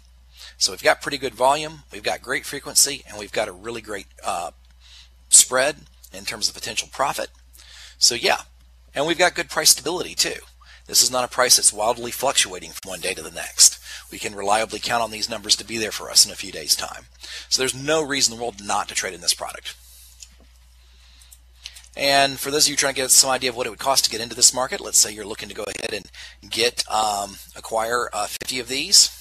So we've got pretty good volume, we've got great frequency, and we've got a really great spread in terms of potential profit. So yeah, and we've got good price stability too. This is not a price that's wildly fluctuating from one day to the next. We can reliably count on these numbers to be there for us in a few days' time. So there's no reason in the world not to trade in this product. And for those of you trying to get some idea of what it would cost to get into this market, let's say you're looking to go ahead and acquire 50 of these.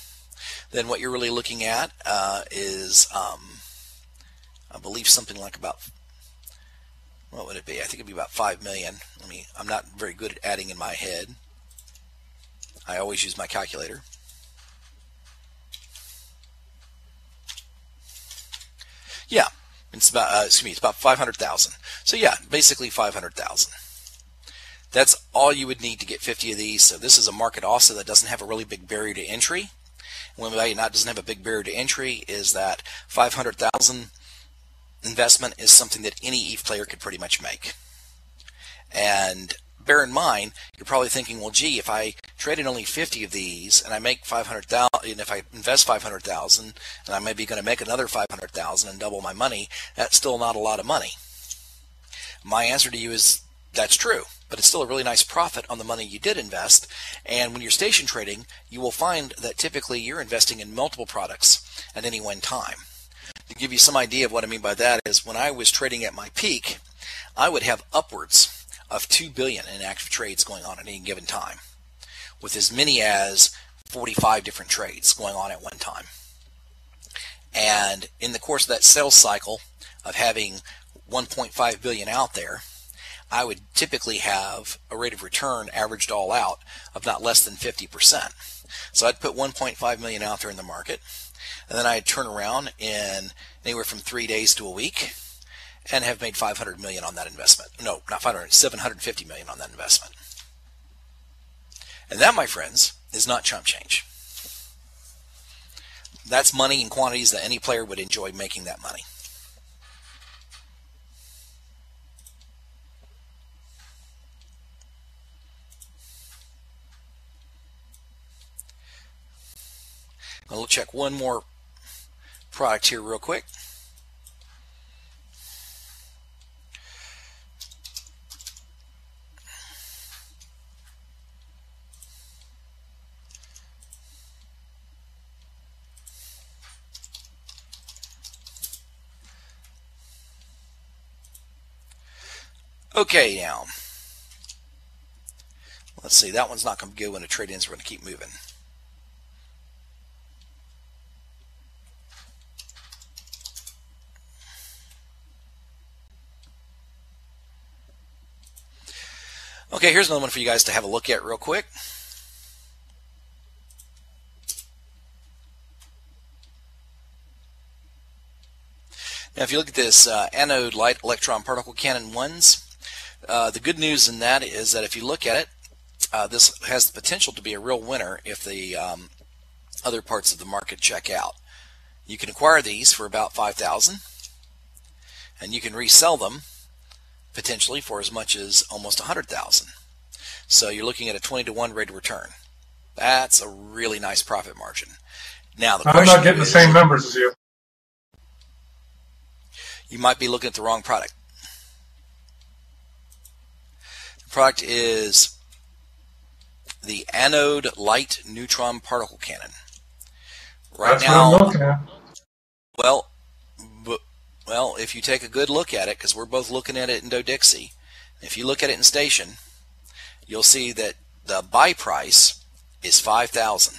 Then what you're really looking at is, I believe, something like about, what would it be? I think it'd be about 5 million. I'm not very good at adding in my head. I always use my calculator. Yeah, it's about it's about 500,000. So yeah, basically 500,000. That's all you would need to get 50 of these. So this is a market also that doesn't have a really big barrier to entry. When value doesn't have a big barrier to entry is that 500,000 investment is something that any ETH player could pretty much make. And bear in mind, you're probably thinking, well, gee, if I traded only 50 of these and I make 500,000, and if I invest 500,000 and I'm maybe going to make another 500,000 and double my money, that's still not a lot of money. My answer to you is that's true, but it's still a really nice profit on the money you did invest. And when you're station trading, you will find that typically you're investing in multiple products at any one time. To give you some idea of what I mean by that is when I was trading at my peak, I would have upwards of 2 billion in active trades going on at any given time, with as many as 45 different trades going on at one time. And in the course of that sales cycle of having 1.5 billion out there, I would typically have a rate of return averaged all out of not less than 50%. So I'd put 1.5 million out there in the market, and then I'd turn around in anywhere from 3 days to a week and have made 500 million on that investment. No, not 500, 750 million on that investment. And that, my friends, is not chump change. That's money in quantities that any player would enjoy making that money. We'll check one more product here real quick. Okay, now let's see, that one's not going to be good when the trade ends. We're going to keep moving. Okay, here's another one for you guys to have a look at real quick. Now, if you look at this anode light electron particle cannon 1s, the good news in that is that if you look at it, this has the potential to be a real winner if the other parts of the market check out. You can acquire these for about $5,000, and you can resell them potentially for as much as almost $100,000. So you're looking at a 20-to-1 rate of return. That's a really nice profit margin. Now the I'm not getting the same numbers as you. You might be looking at the wrong product. The product is the anode light neutron particle cannon. Right That's now, what I'm looking at. Well, if you take a good look at it, because we're both looking at it in Doe-Dixie, if you look at it in Station, you'll see that the buy price is $5,000.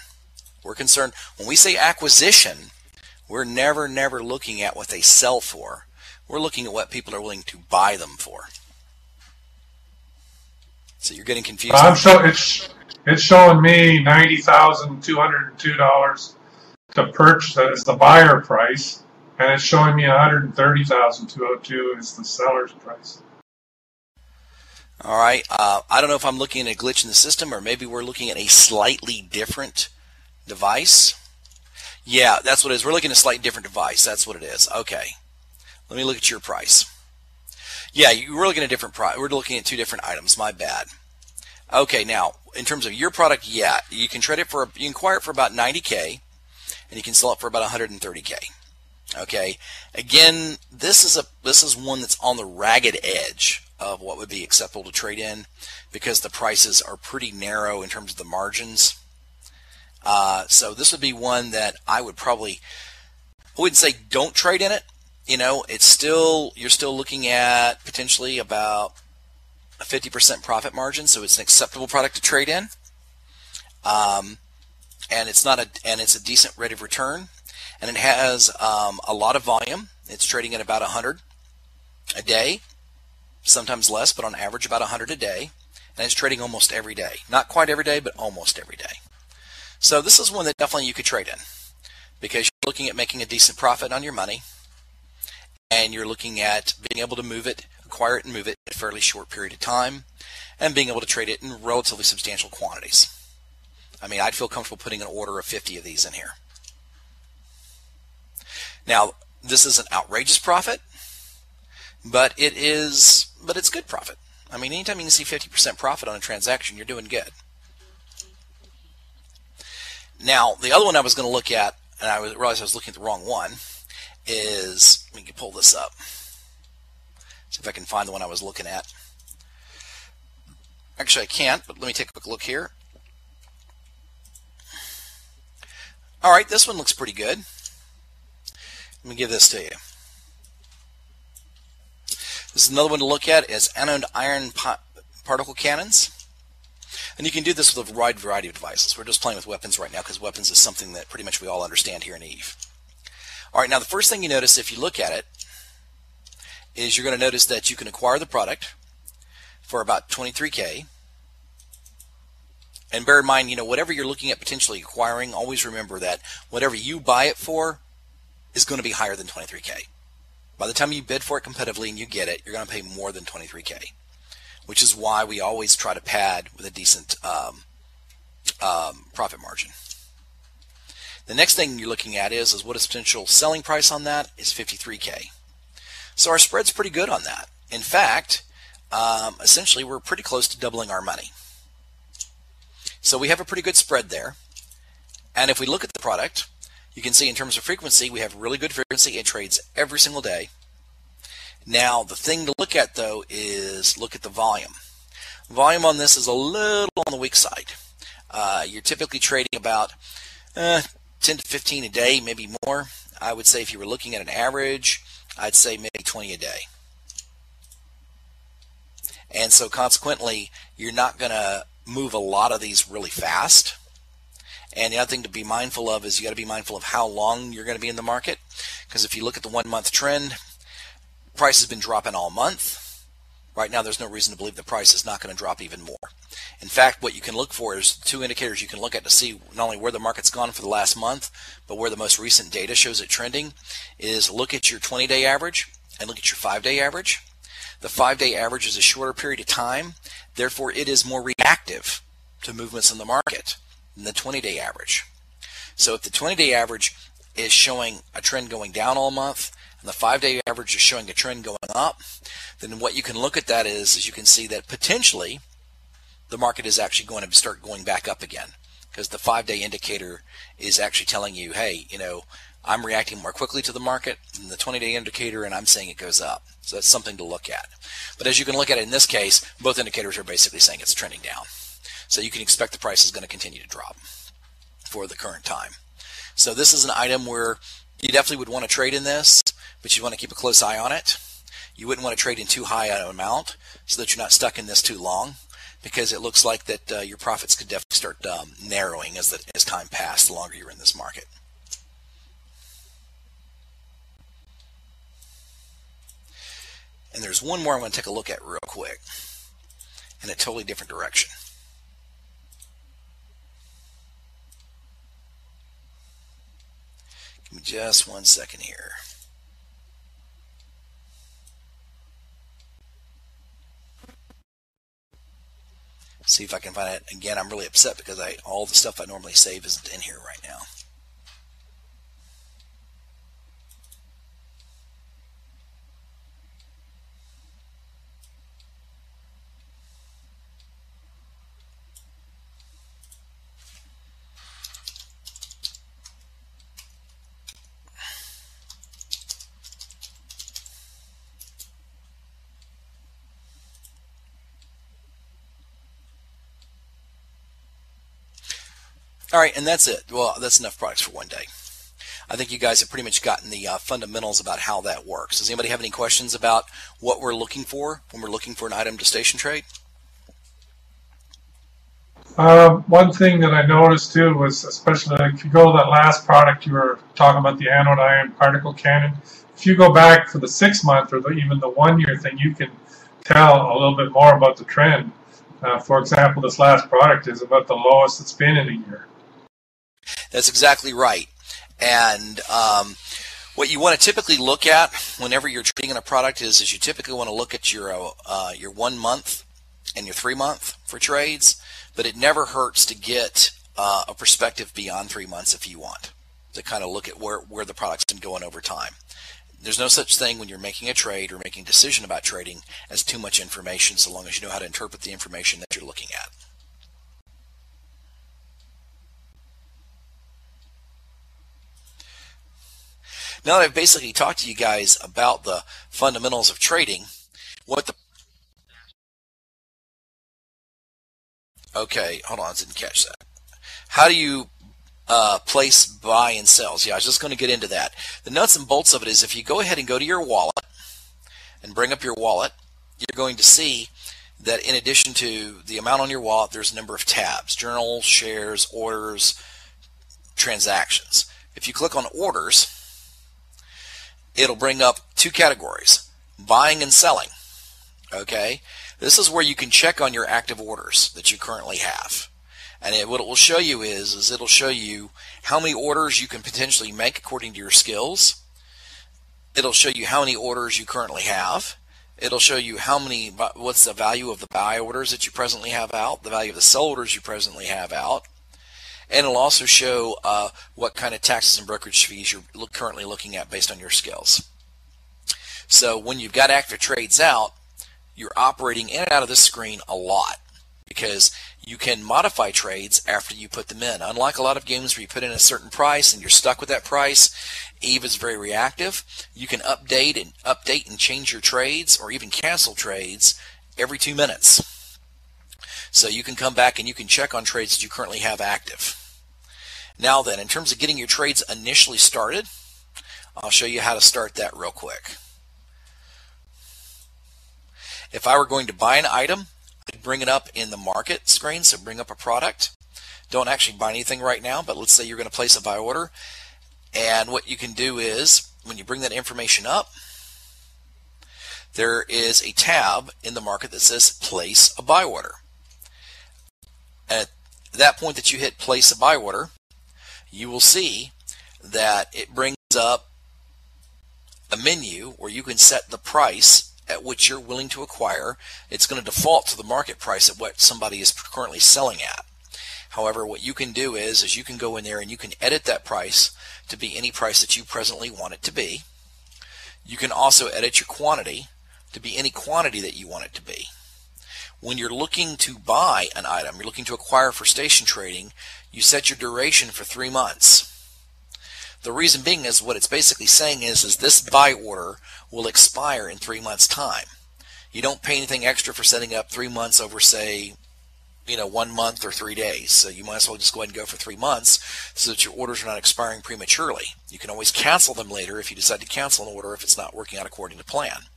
We're concerned, when we say acquisition, we're never looking at what they sell for. We're looking at what people are willing to buy them for. So you're getting confused. It's showing me $90,202 to purchase as the buyer price, and it's showing me $130,202 is the seller's price. All right. I don't know if I'm looking at a glitch in the system, or maybe we're looking at a slightly different device. Yeah, that's what it is. We're looking at a slightly different device. That's what it is. Okay. Let me look at your price. Yeah, we're looking at a different price. We're looking at two different items. My bad. Okay, now in terms of your product, yeah, you can trade it for, you can acquire it for about 90K, and you can sell it for about 130K. Okay. Again, this is one that's on the ragged edge of what would be acceptable to trade in, because the prices are pretty narrow in terms of the margins. So this would be one that I wouldn't say don't trade in it. You know, you're still looking at potentially about a 50% profit margin, so it's an acceptable product to trade in. And it's a decent rate of return, and it has a lot of volume. It's trading at about 100 a day, sometimes less, but on average about 100 a day, and it's trading almost every day. Not quite every day, but almost every day. So this is one that definitely you could trade in, because you're looking at making a decent profit on your money, and you're looking at being able to move it, acquire it and move it in a fairly short period of time, and being able to trade it in relatively substantial quantities. I mean, I'd feel comfortable putting an order of 50 of these in here. Now, this is an outrageous profit, but it's good profit. I mean, anytime you can see 50% profit on a transaction, you're doing good. Now, the other one I was going to look at, and I realized I was looking at the wrong one, is, let me pull this up. See if I can find the one I was looking at. Actually, I can't, but let me take a quick look here. All right, this one looks pretty good. Let me give this to you. This is another one to look at, is anode iron particle cannons. And you can do this with a wide variety of devices. We're just playing with weapons right now, because weapons is something that pretty much we all understand here in EVE. All right, now the first thing you notice if you look at it is you're going to notice that you can acquire the product for about 23K, And bear in mind, whatever you're looking at potentially acquiring, always remember that whatever you buy it for is going to be higher than 23K. By the time you bid for it competitively and you get it, you're going to pay more than 23K, which is why we always try to pad with a decent profit margin. The next thing you're looking at is what is potential selling price on that is 53K. So our spread's pretty good on that. In fact, essentially we're pretty close to doubling our money. So we have a pretty good spread there. And if we look at the product, you can see in terms of frequency, we have really good frequency. It trades every single day. Now, the thing to look at, though, is look at the volume. Volume on this is a little on the weak side. You're typically trading about 10 to 15 a day, maybe more. I would say if you were looking at an average, I'd say maybe 20 a day. And so consequently, you're not going to move a lot of these really fast. And the other thing to be mindful of is you got to be mindful of how long you're going to be in the market. Because if you look at the 1 month trend, price has been dropping all month. Right now, there's no reason to believe the price is not going to drop even more. In fact, what you can look for is 2 indicators you can look at to see not only where the market's gone for the last month, but where the most recent data shows it trending, is look at your 20-day average and look at your 5-day average. The 5-day average is a shorter period of time, therefore it is more reactive to movements in the market than the 20-day average. So if the 20-day average is showing a trend going down all month and the 5-day average is showing a trend going up, then what you can look at that is you can see that potentially the market is actually going to start going back up again, because the 5-day indicator is actually telling you, hey, I'm reacting more quickly to the market than the 20-day indicator, and I'm saying it goes up. So that's something to look at. But as you can look at it in this case, both indicators are basically saying it's trending down. So you can expect the price is going to continue to drop for the current time. So this is an item where you definitely would want to trade in this, but you want to keep a close eye on it. You wouldn't want to trade in too high an amount so that you're not stuck in this too long, because it looks like that your profits could definitely start narrowing as time passed the longer you're in this market. And there's one more I'm going to take a look at real quick in a totally different direction. Give me just 1 second here. See if I can find it. Again, I'm really upset because all the stuff I normally save isn't in here right now. All right, and that's it. Well, that's enough products for one day. I think you guys have pretty much gotten the fundamentals about how that works. Does anybody have any questions about what we're looking for when we're looking for an item to station trade? One thing that I noticed too was, especially if you go to that last product you were talking about, the anode iron particle cannon, if you go back for the 6 month or even the 1 year thing, you can tell a little bit more about the trend. For example, this last product is about the lowest it's been in a year. That's exactly right. And what you want to typically look at whenever you're trading in a product is you typically want to look at your 1 month and your 3 month for trades, but it never hurts to get a perspective beyond 3 months if you want to kind of look at where the product's been going over time. There's no such thing when you're making a trade or making a decision about trading as too much information, so long as you know how to interpret the information that you're looking at. Now that I've basically talked to you guys about the fundamentals of trading, okay, hold on, I didn't catch that. How do you place buy and sells? Yeah, I was just going to get into that. The nuts and bolts of it is if you go ahead and go to your wallet and bring up your wallet, you're going to see that in addition to the amount on your wallet, there's a number of tabs: journals, shares, orders, transactions. If you click on orders, it'll bring up 2 categories: buying and selling. Okay, this is where you can check on your active orders that you currently have. And what it will show you is it'll show you how many orders you can potentially make according to your skills. It'll show you how many orders you currently have. It'll show you what's the value of the buy orders that you presently have out, the value of the sell orders you presently have out. And it'll also show what kind of taxes and brokerage fees you're currently looking at based on your skills. So when you've got active trades out, you're operating in and out of this screen a lot because you can modify trades after you put them in. Unlike a lot of games where you put in a certain price and you're stuck with that price, Eve is very reactive. You can update and change your trades or even cancel trades every 2 minutes. So you can come back and you can check on trades that you currently have active. Now then, in terms of getting your trades initially started, I'll show you how to start that real quick. If I were going to buy an item, I'd bring it up in the market screen, so bring up a product. Don't actually buy anything right now, but let's say you're going to place a buy order. And what you can do is, when you bring that information up, there is a tab in the market that says place a buy order. At that point that you hit place a buy order, you will see that it brings up a menu where you can set the price at which you're willing to acquire. It's going to default to the market price at what somebody is currently selling at. However, what you can do is you can go in there and you can edit that price to be any price that you presently want it to be. You can also edit your quantity to be any quantity that you want it to be. When you're looking to buy an item, you're looking to acquire for station trading, you set your duration for 3 months. The reason being is what it's basically saying is this buy order will expire in 3 months' time. You don't pay anything extra for setting up 3 months over, say, 1 month or 3 days. So you might as well just go ahead and go for 3 months so that your orders are not expiring prematurely. You can always cancel them later if you decide to cancel an order if it's not working out according to plan.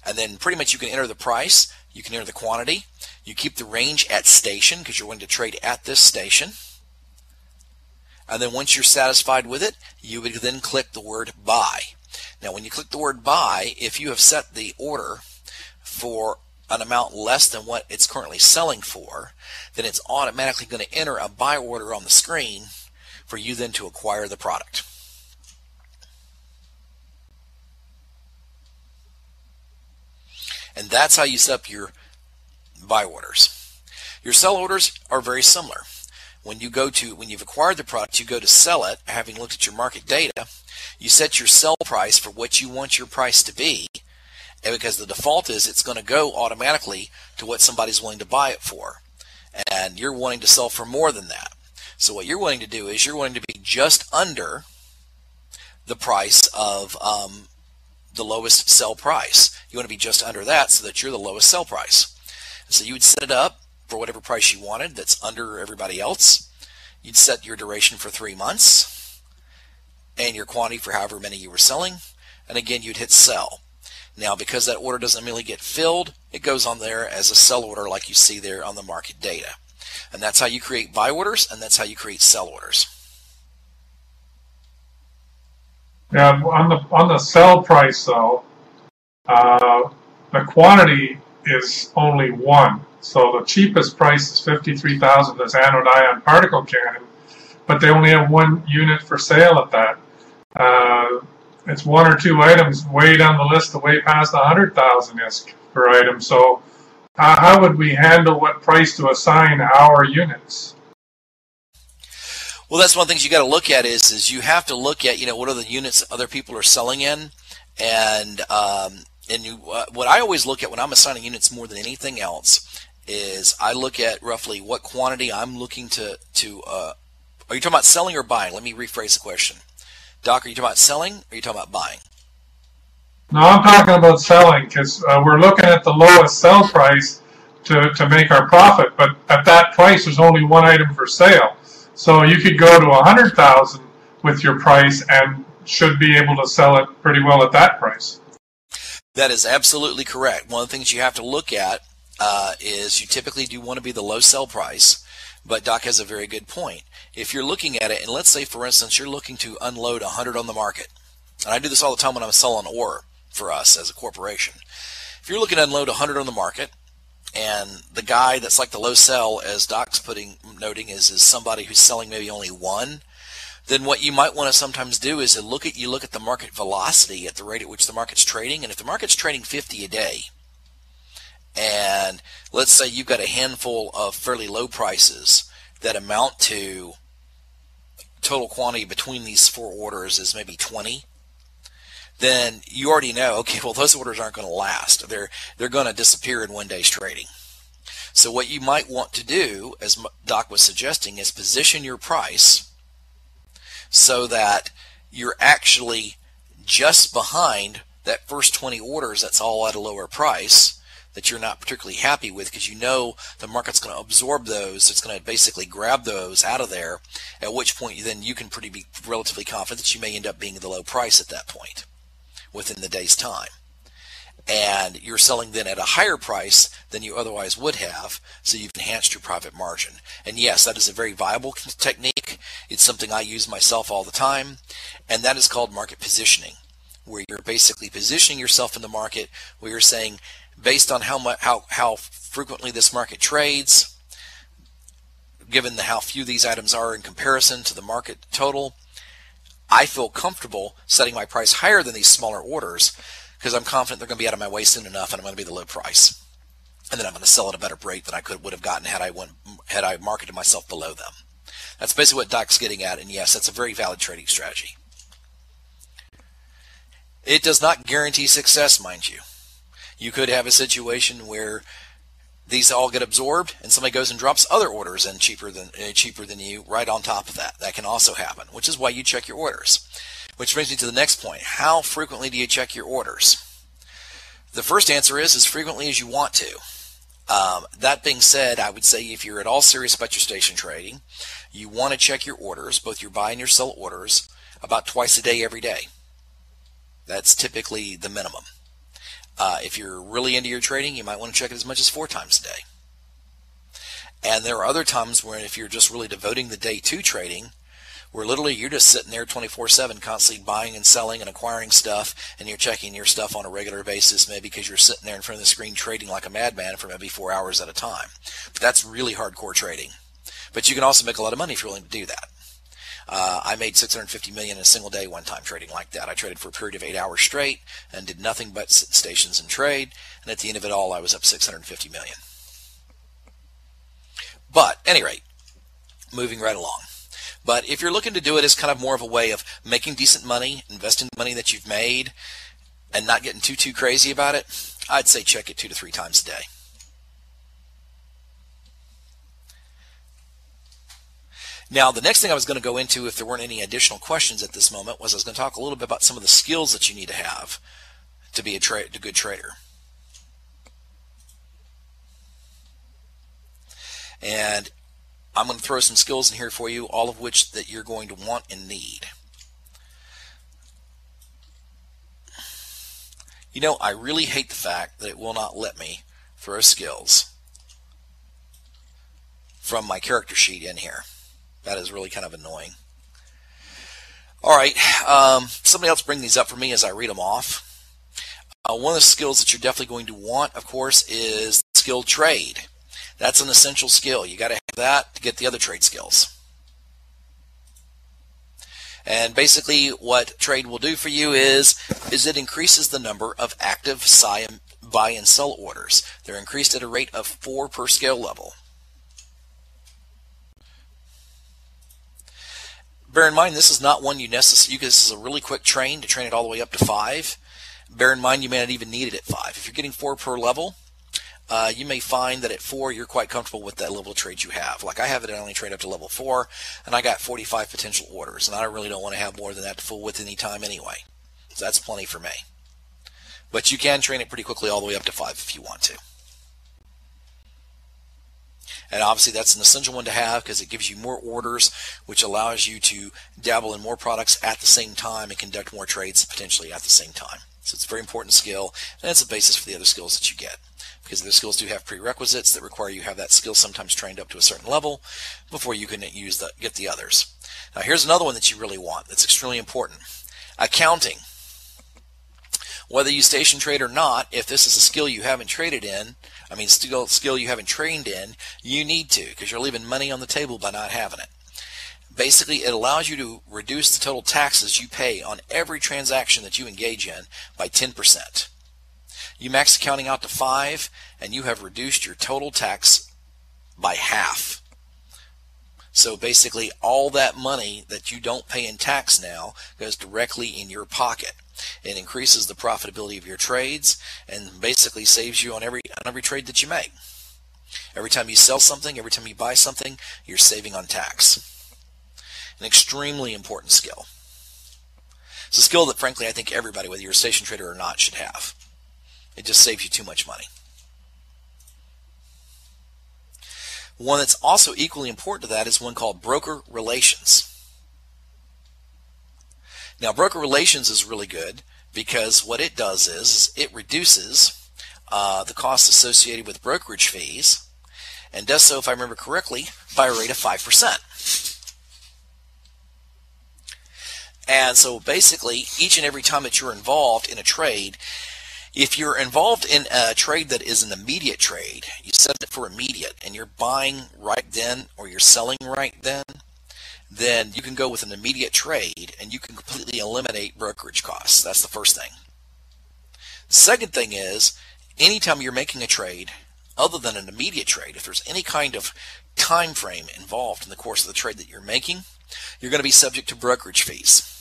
And then pretty much you can enter the price, you can enter the quantity, you keep the range at station because you're going to trade at this station. And then once you're satisfied with it, you would then click the word buy. Now when you click the word buy, if you have set the order for an amount less than what it's currently selling for, then it's automatically going to enter a buy order on the screen for you then to acquire the product. And that's how you set up your buy orders. Your sell orders are very similar. When you've acquired the product, you go to sell it, having looked at your market data, you set your sell price for what you want your price to be, and because the default is it's going to go automatically to what somebody's willing to buy it for. And you're wanting to sell for more than that. So what you're wanting to do is you're wanting to be just under the price of the lowest sell price. You want to be just under that so that you're the lowest sell price. So you would set it up for whatever price you wanted that's under everybody else. You'd set your duration for 3 months and your quantity for however many you were selling. And again, you'd hit sell. Now, because that order doesn't immediately get filled, it goes on there as a sell order like you see there on the market data. And that's how you create buy orders, and that's how you create sell orders. Yeah, on the sell price though, the quantity is only 1. So the cheapest price is 53,000 as anode ion particle cannon, but they only have 1 unit for sale at that. It's 1 or 2 items way down the list, way past 100,000 is per item. So how would we handle what price to assign our units? Well, that's one of the things you got to look at is you have to look at what are the units other people are selling in, and what I always look at when I'm assigning units more than anything else is I look at roughly what quantity I'm looking to. Are you talking about selling or buying? Let me rephrase the question. Doc, are you talking about selling or are you talking about buying? No, I'm talking about selling because we're looking at the lowest sell price to make our profit, but at that price there's only 1 item for sale. So you could go to 100,000 with your price and should be able to sell it pretty well at that price. That is absolutely correct. One of the things you have to look at is you typically do want to be the low sell price, but Doc has a very good point. If you're looking at it, and let's say, for instance, you're looking to unload 100 on the market, and I do this all the time when I'm selling ore for us as a corporation. If you're looking to unload 100 on the market, and the guy that's like the low sell, as Doc's noting, is somebody who's selling maybe only one, then what you might want to sometimes do is look at the market velocity at the rate at which the market's trading. And if the market's trading 50 a day, and let's say you've got a handful of fairly low prices that amount to total quantity between these 4 orders is maybe 20, then you already know, okay, well, those orders aren't going to last. They're going to disappear in one day's trading. So what you might want to do, as Doc was suggesting, is position your price so that you're actually just behind that first 20 orders that's all at a lower price that you're not particularly happy with, because you know the market's going to absorb those. It's going to basically grab those out of there, at which point then you can be relatively confident that you may end up being the low price at that point within the day's time. And you're selling then at a higher price than you otherwise would have, so you've enhanced your profit margin. And yes, that is a very viable technique. It's something I use myself all the time, and that is called market positioning, where you're basically positioning yourself in the market, where you're saying, based on how frequently this market trades, given how few these items are in comparison to the market total, I feel comfortable setting my price higher than these smaller orders, because I'm confident they're going to be out of my way soon enough, and I'm going to be the low price. And then I'm going to sell at a better rate than I would have gotten had I marketed myself below them. That's basically what Doc's getting at, and yes, that's a very valid trading strategy. It does not guarantee success, mind you. You could have a situation where these all get absorbed and somebody goes and drops other orders in cheaper than you right on top of that. That can also happen, which is why you check your orders. Which brings me to the next point. How frequently do you check your orders? The first answer is as frequently as you want to. That being said, I would say if you're at all serious about your station trading, you want to check your orders, both your buy and your sell orders, about twice a day every day. That's typically the minimum. If you're really into your trading, you might want to check it as much as 4 times a day. And there are other times where if you're just really devoting the day to trading, where literally you're just sitting there 24/7 constantly buying and selling and acquiring stuff, and you're checking your stuff on a regular basis, maybe because you're sitting there in front of the screen trading like a madman for maybe 4 hours at a time. But that's really hardcore trading. But you can also make a lot of money if you're willing to do that. I made $650 million in a single day one time trading like that. I traded for a period of 8 hours straight and did nothing but sit stations and trade, and at the end of it all I was up $650 million. But at any rate, moving right along. But if you're looking to do it as kind of more of a way of making decent money, investing the money that you've made, and not getting too crazy about it, I'd say check it 2 to 3 times a day. Now, the next thing I was going to go into, if there weren't any additional questions at this moment, was I was going to talk a little bit about some of the skills that you need to have to be a good trader. And I'm going to throw some skills in here for you, all of which that you're going to want and need. You know, I really hate the fact that it will not let me throw skills from my character sheet in here. That is really kind of annoying. All right, somebody else bring these up for me as I read them off. One of the skills that you're definitely going to want, of course, is skilled trade. That's an essential skill. You got to have that to get the other trade skills. And basically what trade will do for you is it increases the number of active buy and sell orders. They're increased at a rate of 4 per scale level. Bear in mind, this is not one this is a really quick train to train it all the way up to 5. Bear in mind, you may not even need it at 5. If you're getting 4 per level, you may find that at 4 you're quite comfortable with that level of trade you have. Like I have it, I only trade up to level 4, and I got 45 potential orders, and I really don't want to have more than that to fool with any time anyway. So that's plenty for me. But you can train it pretty quickly all the way up to 5 if you want to. And obviously that's an essential one to have because it gives you more orders, which allows you to dabble in more products at the same time and conduct more trades potentially at the same time. So it's a very important skill, and it's a basis for the other skills that you get. Because the skills do have prerequisites that require you have that skill sometimes trained up to a certain level before you can get the others. Now here's another one that you really want that's extremely important. Accounting. Whether you station trade or not, if this is a skill you haven't traded in, I mean, skill you haven't trained in, you need to, because you're leaving money on the table by not having it. Basically, it allows you to reduce the total taxes you pay on every transaction that you engage in by 10%. You max accounting out to 5, and you have reduced your total tax by half. So basically, all that money that you don't pay in tax now goes directly in your pocket. It increases the profitability of your trades and basically saves you on every trade that you make. Every time you sell something, every time you buy something, you're saving on tax. An extremely important skill. It's a skill that, frankly, I think everybody, whether you're a station trader or not, should have. It just saves you too much money. One that's also equally important to that is one called broker relations. Now, broker relations is really good because what it does is it reduces the costs associated with brokerage fees, and does so, if I remember correctly, by a rate of 5%. And so basically, each and every time that you're involved in a trade, if you're involved in a trade that is an immediate trade, you set it for immediate, and you're buying right then or you're selling right then you can go with an immediate trade and you can completely eliminate brokerage costs. That's the first thing. The second thing is, anytime you're making a trade other than an immediate trade, if there's any kind of time frame involved in the course of the trade that you're making, you're going to be subject to brokerage fees.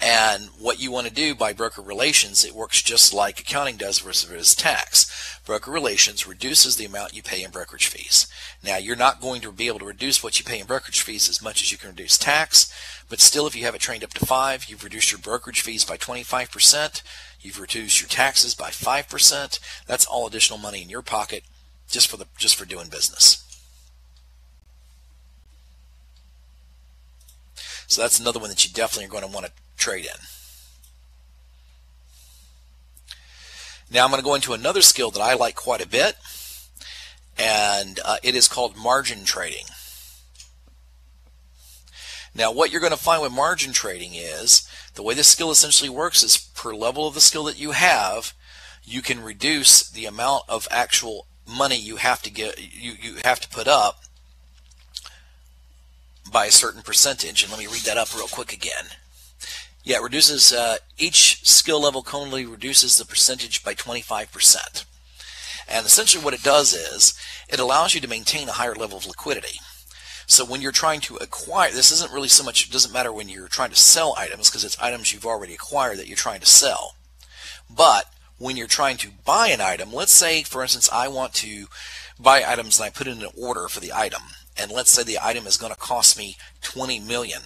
And what you want to do by broker relations, it works just like accounting does versus tax. Broker relations reduces the amount you pay in brokerage fees. Now, you're not going to be able to reduce what you pay in brokerage fees as much as you can reduce tax, but still, if you have it trained up to 5, you've reduced your brokerage fees by 25%, you've reduced your taxes by 5%. That's all additional money in your pocket just for doing business. So that's another one that you definitely are going to want to trade in. Now I'm going to go into another skill that I like quite a bit, and it is called margin trading. Now what you're going to find with margin trading is, the way this skill essentially works is per level of the skill that you have, you can reduce the amount of actual money you have to put up by a certain percentage. And let me read that up real quick again. Yeah, it reduces, each skill level currently reduces the percentage by 25%. And essentially what it does is, it allows you to maintain a higher level of liquidity. So when you're trying to acquire, this isn't really so much, it doesn't matter when you're trying to sell items, because it's items you've already acquired that you're trying to sell. But when you're trying to buy an item, let's say, for instance, I want to buy items and I put in an order for the item. And let's say the item is going to cost me $20 million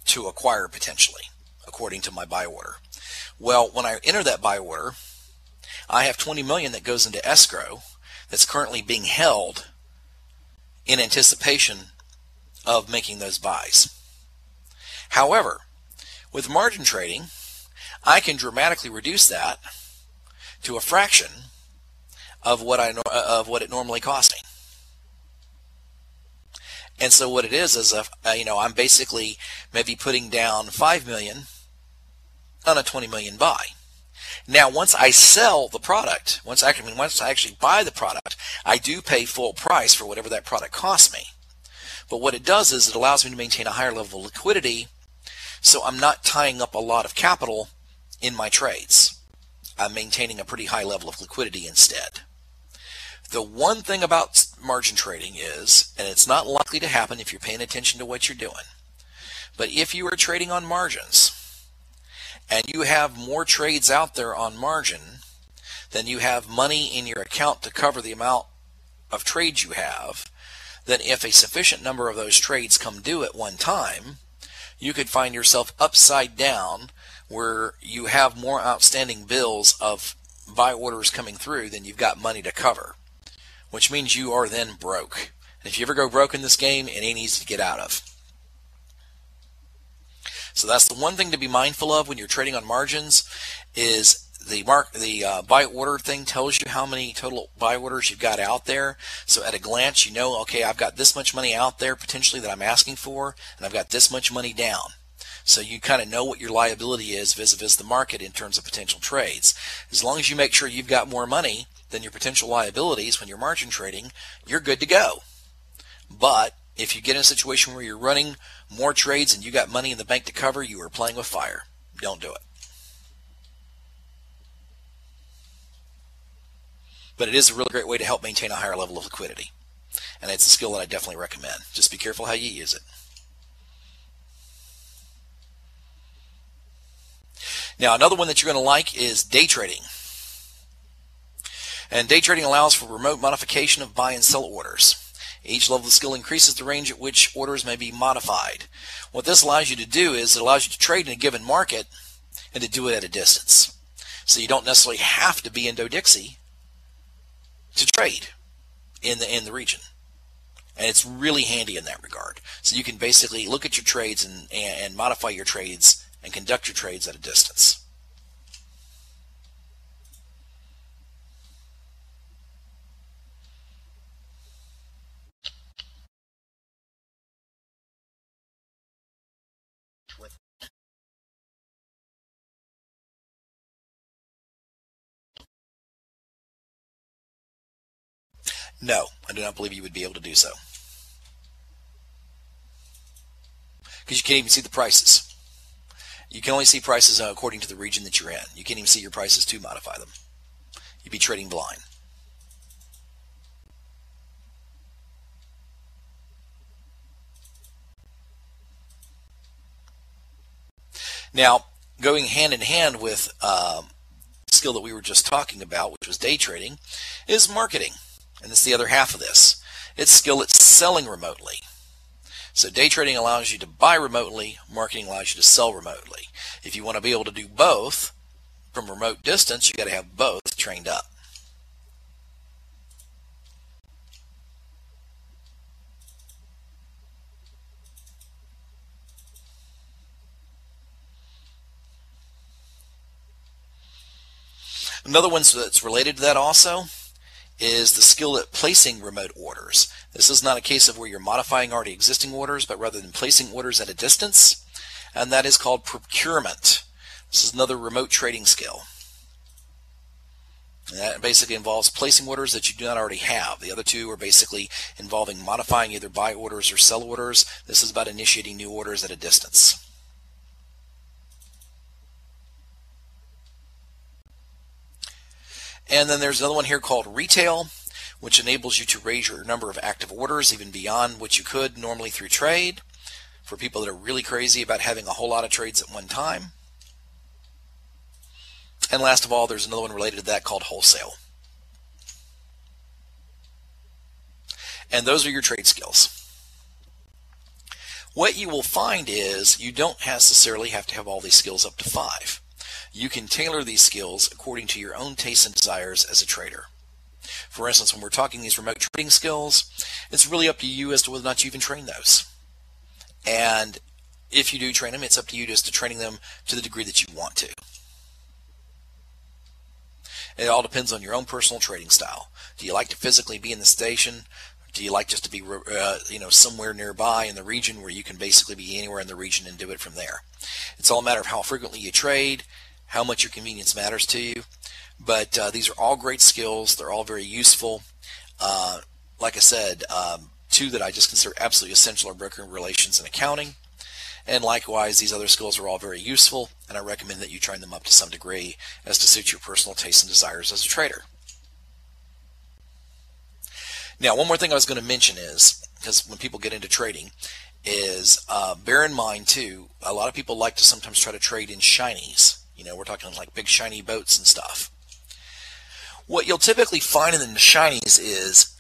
to acquire potentially, according to my buy order. Well, when I enter that buy order, I have $20 million that goes into escrow that's currently being held in anticipation of making those buys. However, with margin trading, I can dramatically reduce that to a fraction of what it normally costs me. And so what it is I'm basically maybe putting down $5 million on a $20 million buy. Now, once I sell the product, once I actually buy the product, I do pay full price for whatever that product costs me. But what it does is it allows me to maintain a higher level of liquidity, so I'm not tying up a lot of capital in my trades. I'm maintaining a pretty high level of liquidity instead. The one thing about margin trading is, and it's not likely to happen if you're paying attention to what you're doing, but if you are trading on margins and you have more trades out there on margin than you have money in your account to cover the amount of trades you have, then if a sufficient number of those trades come due at one time, you could find yourself upside down where you have more outstanding bills of buy orders coming through than you've got money to cover, which means you are then broke. And if you ever go broke in this game, it ain't easy to get out of. So that's the one thing to be mindful of when you're trading on margins, is the buy order thing tells you how many total buy orders you've got out there. So at a glance, you know, okay, I've got this much money out there potentially that I'm asking for, and I've got this much money down. So you kind of know what your liability is vis-a-vis the market in terms of potential trades. As long as you make sure you've got more money than your potential liabilities when you're margin trading, you're good to go. But if you get in a situation where you're running more trades and you got money in the bank to cover, you are playing with fire. Don't do it. But it is a really great way to help maintain a higher level of liquidity. And it's a skill that I definitely recommend. Just be careful how you use it. Now, another one that you're going to like is day trading. And day trading allows for remote modification of buy and sell orders. Each level of skill increases the range at which orders may be modified. What this allows you to do is it allows you to trade in a given market and to do it at a distance. So you don't necessarily have to be in Dixie to trade in the region. And it's really handy in that regard. So you can basically look at your trades and modify your trades and conduct your trades at a distance. No, I do not believe you would be able to do so. Because you can't even see the prices. You can only see prices according to the region that you're in. You can't even see your prices to modify them. You'd be trading blind. Now, going hand in hand with the skill that we were just talking about, which was day trading, is marketing. And this is the other half of this. It's skill at selling remotely. So day trading allows you to buy remotely, marketing allows you to sell remotely. If you want to be able to do both from remote distance, you got to have both trained up. Another one that's related to that also is the skill at placing remote orders. This is not a case of where you're modifying already existing orders, but rather than placing orders at a distance, and that is called procurement. This is another remote trading skill. And that basically involves placing orders that you do not already have. The other two are basically involving modifying either buy orders or sell orders. This is about initiating new orders at a distance. And then there's another one here called Retail, which enables you to raise your number of active orders even beyond what you could normally through trade, for people that are really crazy about having a whole lot of trades at one time. And last of all, there's another one related to that called Wholesale. And those are your trade skills. What you will find is you don't necessarily have to have all these skills up to 5. You can tailor these skills according to your own tastes and desires as a trader. For instance, when we're talking these remote trading skills, it's really up to you as to whether or not you even train those. And if you do train them, it's up to you just to training them to the degree that you want to. It all depends on your own personal trading style. Do you like to physically be in the station? Do you like just to be somewhere nearby in the region where you can basically be anywhere in the region and do it from there? It's all a matter of how frequently you trade, how much your convenience matters to you. But these are all great skills. They're all very useful. Like I said, 2 that I just consider absolutely essential are brokering relations and accounting. And likewise, these other skills are all very useful, and I recommend that you train them up to some degree as to suit your personal tastes and desires as a trader. Now, one more thing I was going to mention is, because when people get into trading, is bear in mind too, a lot of people like to sometimes try to trade in shinies. We're talking like big shiny boats and stuff. What you'll typically find in the shinies is,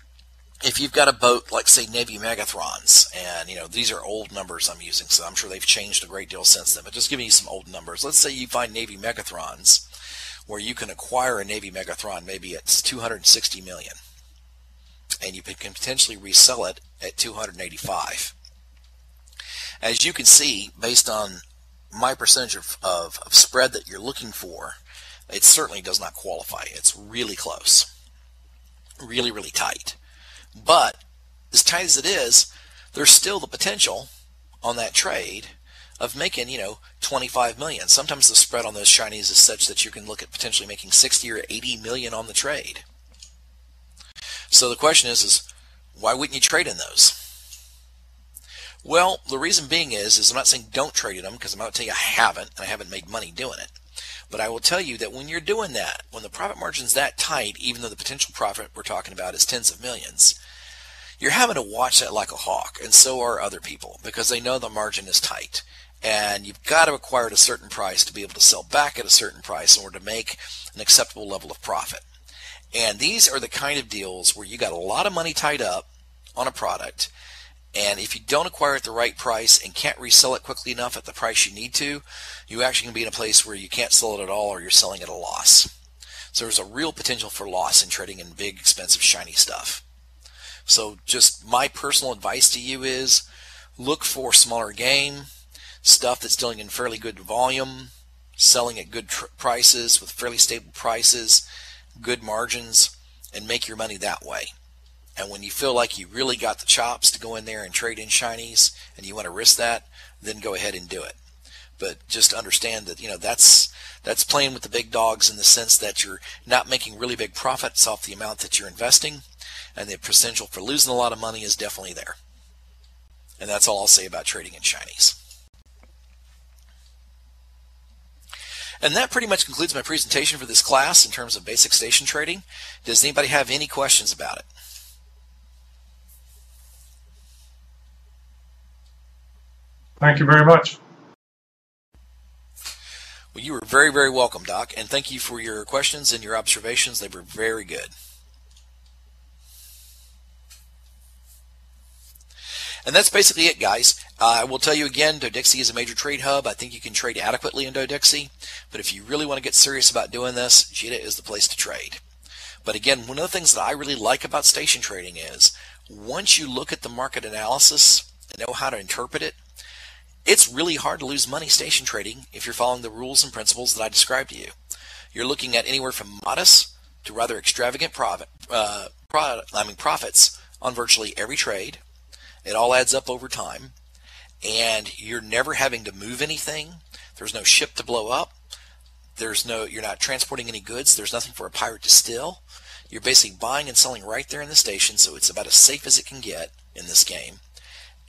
if you've got a boat like, say, Navy Megathrons, and these are old numbers I'm using, so I'm sure they've changed a great deal since then, but just giving you some old numbers. Let's say you find Navy Megathrons where you can acquire a Navy Megathron maybe at 260 million, and you can potentially resell it at 285. As you can see, based on my percentage of spread that you're looking for, it certainly does not qualify. It's really close, really, really tight. But as tight as it is, there's still the potential on that trade of making, 25 million. Sometimes the spread on those shinies is such that you can look at potentially making 60 or 80 million on the trade. So the question is why wouldn't you trade in those? Well, the reason being is I'm not saying don't trade in them, because I'm not telling you I haven't made money doing it. But I will tell you that when you're doing that, when the profit margin's that tight, even though the potential profit we're talking about is tens of millions, you're having to watch that like a hawk, and so are other people, because they know the margin is tight. And you've got to acquire at a certain price to be able to sell back at a certain price in order to make an acceptable level of profit. And these are the kind of deals where you got a lot of money tied up on a product, and if you don't acquire at the right price and can't resell it quickly enough at the price you need to, you actually can be in a place where you can't sell it at all, or you're selling at a loss. So there's a real potential for loss in trading in big, expensive, shiny stuff. So just my personal advice to you is look for smaller game, stuff that's dealing in fairly good volume, selling at good prices with fairly stable prices, good margins, and make your money that way. And when you feel like you really got the chops to go in there and trade in shinies and you want to risk that, then go ahead and do it. But just understand that, that's playing with the big dogs, in the sense that you're not making really big profits off the amount that you're investing, and the potential for losing a lot of money is definitely there. And that's all I'll say about trading in shinies. And that pretty much concludes my presentation for this class in terms of basic station trading. Does anybody have any questions about it? Thank you very much. Well, you were very, very welcome, Doc, and thank you for your questions and your observations. They were very good. And that's basically it, guys. I will tell you again, Dodixie is a major trade hub. I think you can trade adequately in Dodixie, but if you really want to get serious about doing this, JITA is the place to trade. But again, one of the things that I really like about station trading is once you look at the market analysis and know how to interpret it, it's really hard to lose money station trading if you're following the rules and principles that I described to you. You're looking at anywhere from modest to rather extravagant profits on virtually every trade. It all adds up over time, and you're never having to move anything. There's no ship to blow up. You're not transporting any goods. There's nothing for a pirate to steal. You're basically buying and selling right there in the station, so it's about as safe as it can get in this game.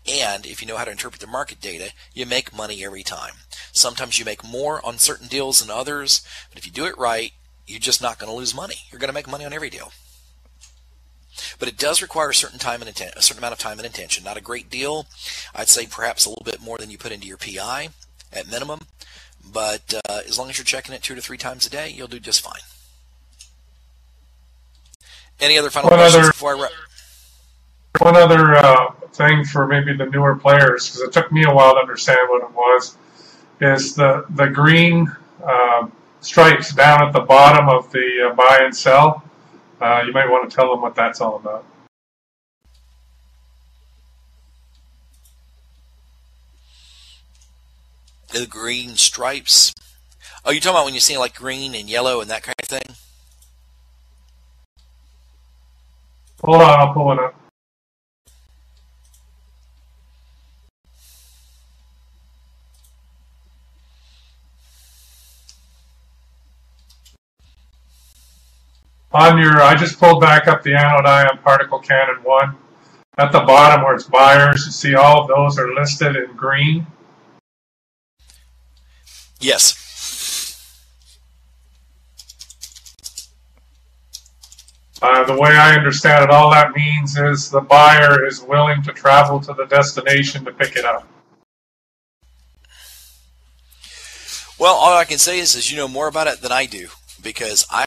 And if you know how to interpret the market data, you make money every time. Sometimes you make more on certain deals than others, but if you do it right, you're just not going to lose money. You're going to make money on every deal. But it does require a certain amount of time and attention. Not a great deal. I'd say perhaps a little bit more than you put into your PI at minimum. But as long as you're checking it 2 to 3 times a day, you'll do just fine. Any other final questions before I wrap? One other thing for maybe the newer players, because it took me a while to understand what it was, is the green stripes down at the bottom of the buy and sell. You might want to tell them what that's all about. The green stripes. Oh, you're talking about when you see like green and yellow and that kind of thing? Hold on, I'll pull it up. I just pulled back up the anode ion particle cannon 1. At the bottom where it's buyers, you see all of those are listed in green. Yes. The way I understand it, all that means is the buyer is willing to travel to the destination to pick it up. Well, all I can say is you know more about it than I do, because I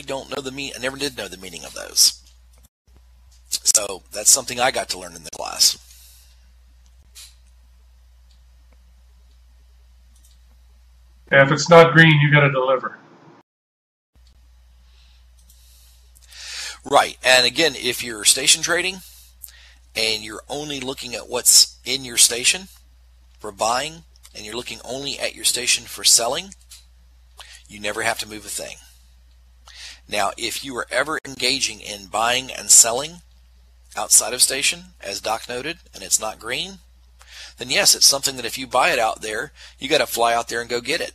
don't know I never did know the meaning of those. So that's something I got to learn in the class. Yeah, if it's not green, you got to deliver. Right, and again, if you're station trading and you're only looking at what's in your station for buying, and you're looking only at your station for selling, you never have to move a thing. Now, if you are ever engaging in buying and selling outside of station, as Doc noted, and it's not green, then yes, it's something that if you buy it out there, you got to fly out there and go get it.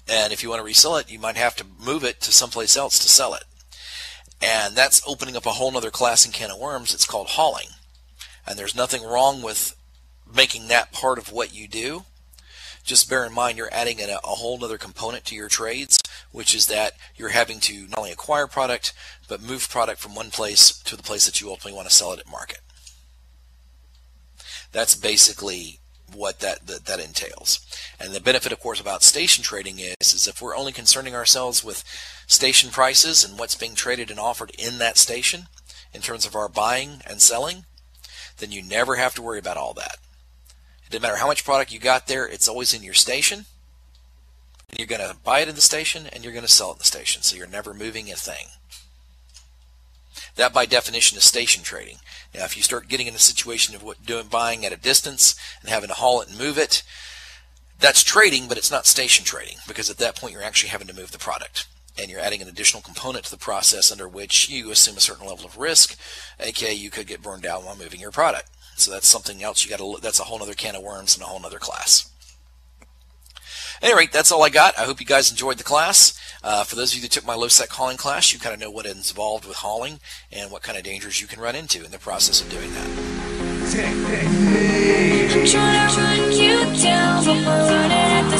And if you want to resell it, you might have to move it to someplace else to sell it. And that's opening up a whole other class and can of worms. It's called hauling. And there's nothing wrong with making that part of what you do. Just bear in mind you're adding a whole other component to your trades, which is that you're having to not only acquire product, but move product from one place to the place that you ultimately want to sell it at market. That's basically what that entails. And the benefit, of course, about station trading is if we're only concerning ourselves with station prices and what's being traded and offered in that station in terms of our buying and selling, then you never have to worry about all that. It doesn't matter how much product you got there, it's always in your station. And you're going to buy it in the station and you're going to sell it in the station, so you're never moving a thing. That by definition is station trading. Now if you start getting in a situation of buying at a distance and having to haul it and move it, that's trading, but it's not station trading, because at that point you're actually having to move the product. And you're adding an additional component to the process under which you assume a certain level of risk, aka you could get burned out while moving your product. So that's something else that's a whole other can of worms and a whole other class. At any rate, that's all I got. I hope you guys enjoyed the class. For those of you that took my low-sec hauling class, you kind of know what is involved with hauling and what kind of dangers you can run into in the process of doing that. I'm trying to run you down, but we're running at the